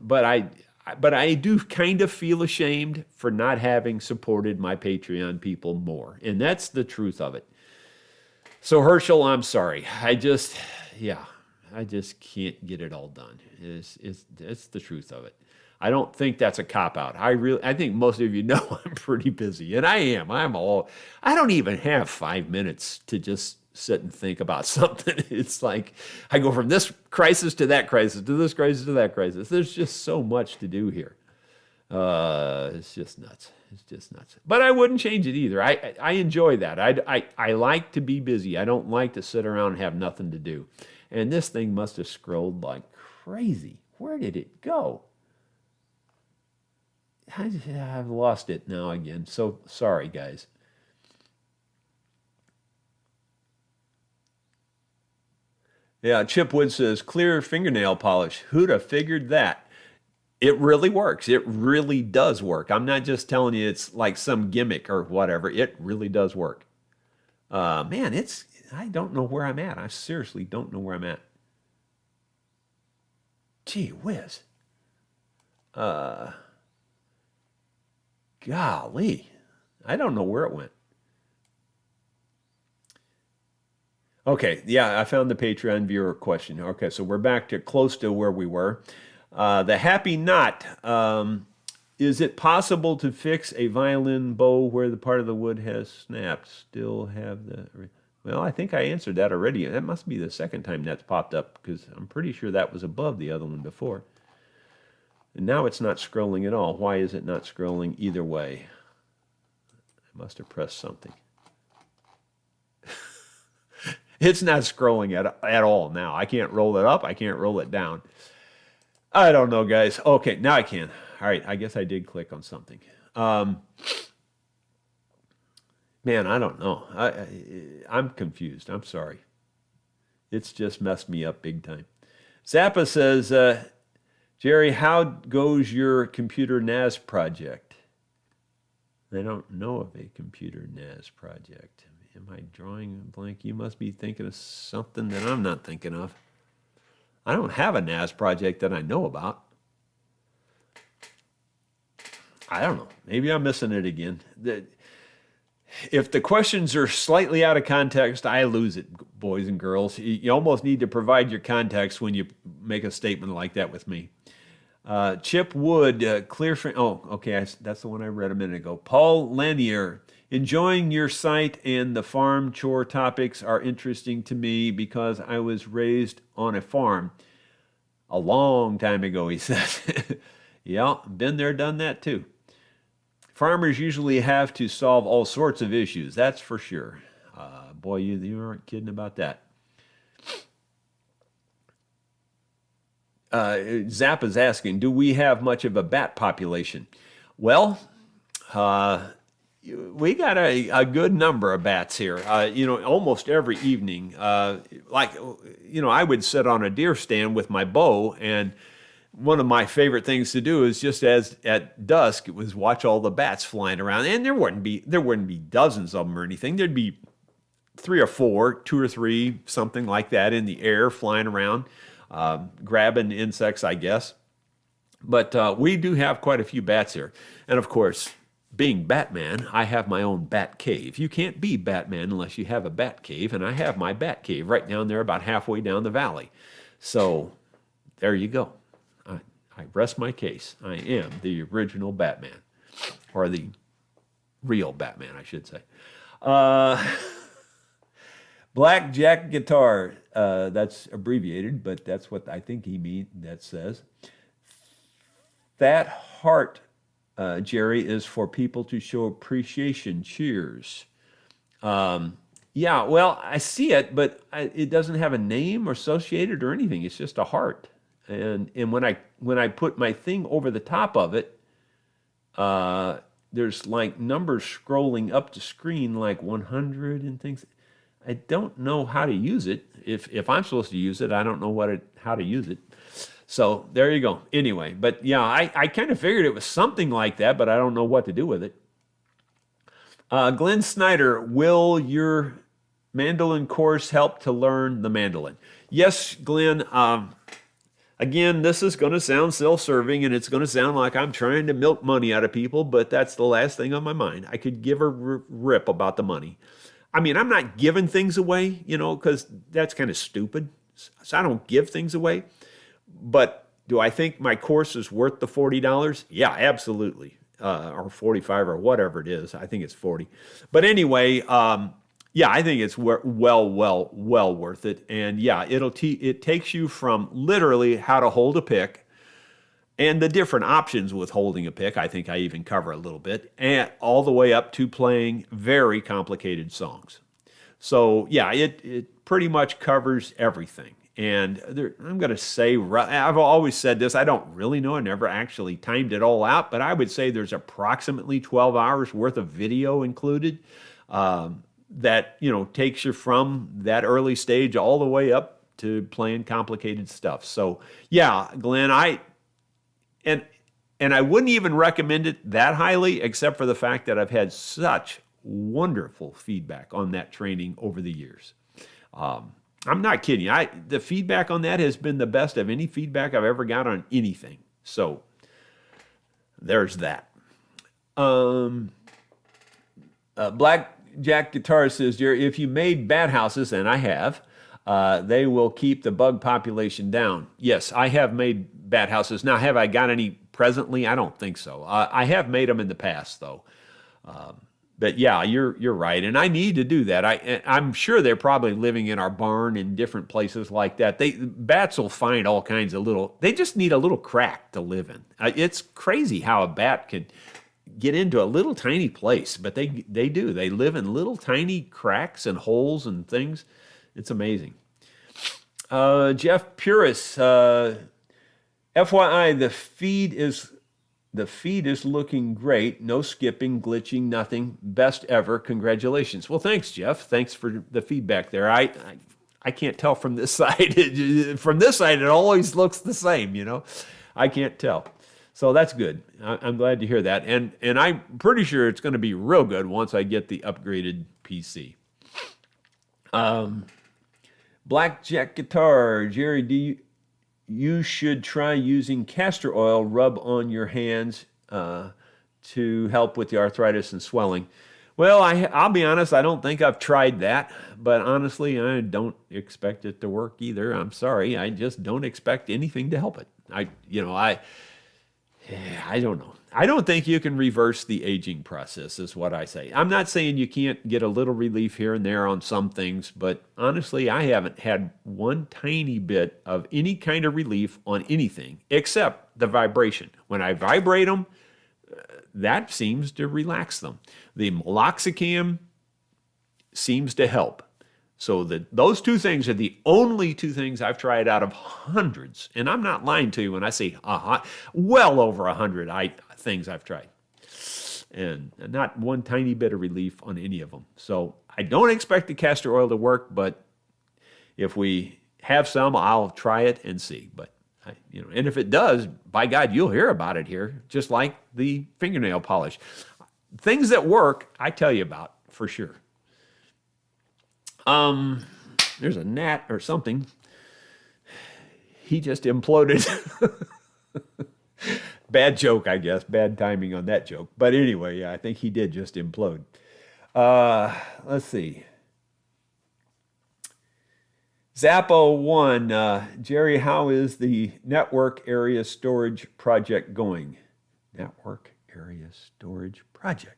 But I do kind of feel ashamed for not having supported my Patreon people more. And that's the truth of it. So Herschel, I'm sorry. I just can't get it all done. It's the truth of it. I don't think that's a cop-out. I think most of you know I'm pretty busy, and I am. I don't even have 5 minutes to just sit and think about something. It's like I go from this crisis to that crisis, to this crisis to that crisis. There's just so much to do here. It's just nuts. It's just nuts. But I wouldn't change it either. I enjoy that. I like to be busy. I don't like to sit around and have nothing to do. And this thing must have scrolled like crazy. Where did it go? I've lost it now again. So sorry, guys. Yeah, Chip Wood says, clear fingernail polish. Who'd have figured that? It really works. It really does work. I'm not just telling you it's like some gimmick or whatever. It really does work. Man, I don't know where I'm at. I seriously don't know where I'm at. Gee whiz. Golly, I don't know where it went. Okay, yeah, I found the Patreon viewer question. Okay, so we're back to close to where we were. The happy knot. Is it possible to fix a violin bow where the part of the wood has snapped? Still have the... Well, I think I answered that already. That must be the second time that's popped up because I'm pretty sure that was above the other one before. And now it's not scrolling at all. Why is it not scrolling either way? I must have pressed something. It's not scrolling at all now. I can't roll it up. I can't roll it down. I don't know, guys. Okay, now I can. All right, I guess I did click on something. Man, I don't know. I'm confused. I'm sorry. It's just messed me up big time. Zappa says... Jerry, how goes your computer NAS project? I don't know of a computer NAS project. Am I drawing a blank? You must be thinking of something that I'm not thinking of. I don't have a NAS project that I know about. I don't know. Maybe I'm missing it again. If the questions are slightly out of context, I lose it, boys and girls. You almost need to provide your context when you make a statement like that with me. Chip Wood, clear... Oh, okay, that's the one I read a minute ago. Paul Lanier, enjoying your site and the farm chore topics are interesting to me because I was raised on a farm. A long time ago, he says. Yeah, been there, done that too. Farmers usually have to solve all sorts of issues, that's for sure. Boy, you aren't kidding about that. Zap is asking, do we have much of a bat population? Well, we got a good number of bats here. Almost every evening, I would sit on a deer stand with my bow, and one of my favorite things to do is just as at dusk, it was watch all the bats flying around, and there wouldn't be dozens of them or anything. There'd be 3 or 4, 2 or 3, something like that in the air flying around, grabbing insects, I guess. But we do have quite a few bats here. And of course, being Batman, I have my own bat cave. You can't be Batman unless you have a bat cave, and I have my bat cave right down there about halfway down the valley. So there you go. I rest my case. I am the original Batman, or the real Batman, I should say. Blackjack guitar, that's abbreviated, but that's what I think that says. That heart, Jerry, is for people to show appreciation. Cheers. Yeah, well, I see it, but it doesn't have a name associated or anything. It's just a heart. And when I put my thing over the top of it, there's like numbers scrolling up the screen, like 100 and things. I don't know how to use it. If I'm supposed to use it, I don't know how to use it. So there you go. Anyway, but yeah, I kind of figured it was something like that, but I don't know what to do with it. Glenn Snyder, will your mandolin course help to learn the mandolin? Yes, Glenn. Again, this is going to sound self-serving, and it's going to sound like I'm trying to milk money out of people, but that's the last thing on my mind. I could give a rip about the money. I mean, I'm not giving things away, because that's kind of stupid. So I don't give things away. But do I think my course is worth the $40? Yeah, absolutely. Or 45 or whatever it is. I think it's 40. But anyway, yeah, I think it's well worth it. And yeah, it takes you from literally how to hold a pick and the different options with holding a pick. I think I even cover a little bit, and all the way up to playing very complicated songs. So yeah, it pretty much covers everything. And I'm going to say, I've always said this, I don't really know, I never actually timed it all out, but I would say there's approximately 12 hours worth of video included that, takes you from that early stage all the way up to playing complicated stuff. So yeah, Glenn, and I wouldn't even recommend it that highly, except for the fact that I've had such wonderful feedback on that training over the years. I'm not kidding you. The feedback on that has been the best of any feedback I've ever got on anything. So there's that. Blackjack Guitar says, Jerry, if you made bat houses, and I have, they will keep the bug population down. Yes, I have made bat houses. Now, have I got any presently? I don't think so. I have made them in the past, though. But yeah, you're right, and I need to do that. I'm sure they're probably living in our barn in different places like that. Bats will find all kinds of they just need a little crack to live in. It's crazy how a bat can get into a little tiny place, but they do. They live in little tiny cracks and holes and things. It's amazing. Jeff Puris, FYI, the feed is looking great. No skipping, glitching, nothing. Best ever. Congratulations. Well, thanks, Jeff. Thanks for the feedback there. I can't tell from this side. From this side, it always looks the same, I can't tell. So that's good. I'm glad to hear that. And I'm pretty sure it's going to be real good once I get the upgraded PC. Blackjack Guitar. Jerry, you should try using castor oil rub on your hands to help with the arthritis and swelling. Well, I'll be honest, I don't think I've tried that, but honestly, I don't expect it to work either. I'm sorry, I just don't expect anything to help it. I don't know. I don't think you can reverse the aging process, is what I say. I'm not saying you can't get a little relief here and there on some things, but honestly, I haven't had one tiny bit of any kind of relief on anything except the vibration. When I vibrate them, that seems to relax them. The meloxicam seems to help. So those two things are the only two things I've tried out of hundreds. And I'm not lying to you when I say well over 100 things I've tried. And not one tiny bit of relief on any of them. So I don't expect the castor oil to work, but if we have some, I'll try it and see. But and if it does, by God, you'll hear about it here, just like the fingernail polish. Things that work, I tell you about for sure. There's a gnat or something. He just imploded. Bad joke, I guess. Bad timing on that joke. But anyway, yeah, I think he did just implode. Let's see. Zappo1, Jerry, how is the network area storage project going? Network area storage project.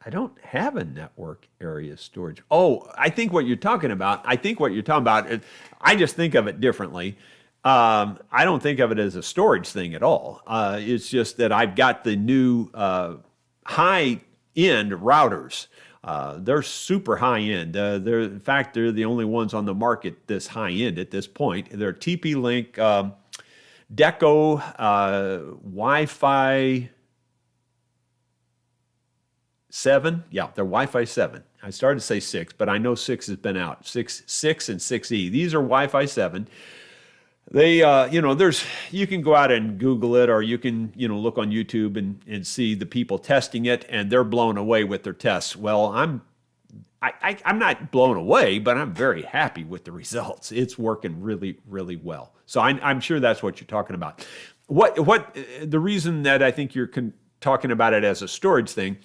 I don't have a network area storage. Oh, I think what you're talking about, I just think of it differently. I don't think of it as a storage thing at all. It's just that I've got the new high-end routers. They're super high-end. In fact, they're the only ones on the market this high-end at this point. They're TP-Link, Deco, Wi-Fi 7. Yeah, they're Wi-Fi 7. I started to say 6, but I know 6 has been out. 6 and 6E. These are Wi-Fi 7. They, you can go out and Google it, or you can, look on YouTube and see the people testing it, and they're blown away with their tests. Well, I'm not blown away, but I'm very happy with the results. It's working really, really well. So I'm sure that's what you're talking about. What the reason that I think you're talking about it as a storage thing,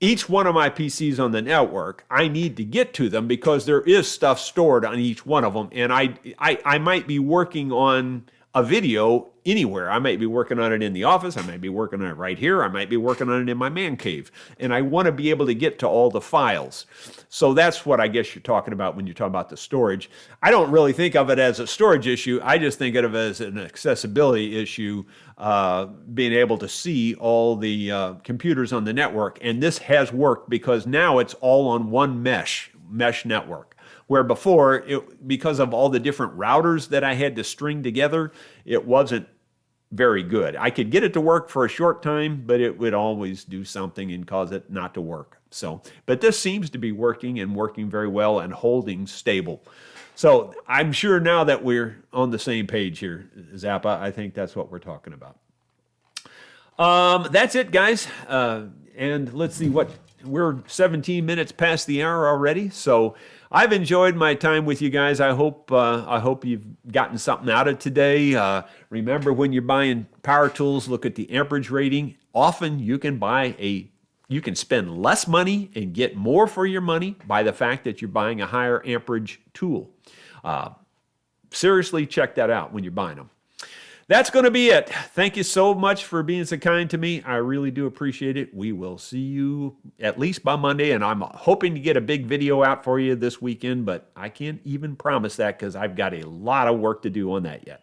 each one of my PCs on the network, I need to get to them because there is stuff stored on each one of them. And I might be working on a video anywhere. I might be working on it in the office. I might be working on it right here. I might be working on it in my man cave. And I want to be able to get to all the files. So that's what I guess you're talking about when you talk about the storage. I don't really think of it as a storage issue. I just think of it as an accessibility issue, being able to see all the computers on the network. And this has worked because now it's all on one mesh network. Where before, because of all the different routers that I had to string together, it wasn't very good. I could get it to work for a short time, but it would always do something and cause it not to work. So, but this seems to be working and working very well and holding stable. So I'm sure now that we're on the same page here, Zappa, I think that's what we're talking about. That's it, guys. And let's see we're 17 minutes past the hour already. So I've enjoyed my time with you guys. I hope you've gotten something out of today. Remember, when you're buying power tools, look at the amperage rating. Often you can spend less money and get more for your money by the fact that you're buying a higher amperage tool. Seriously, check that out when you're buying them. That's going to be it. Thank you so much for being so kind to me. I really do appreciate it. We will see you at least by Monday, and I'm hoping to get a big video out for you this weekend, but I can't even promise that because I've got a lot of work to do on that yet.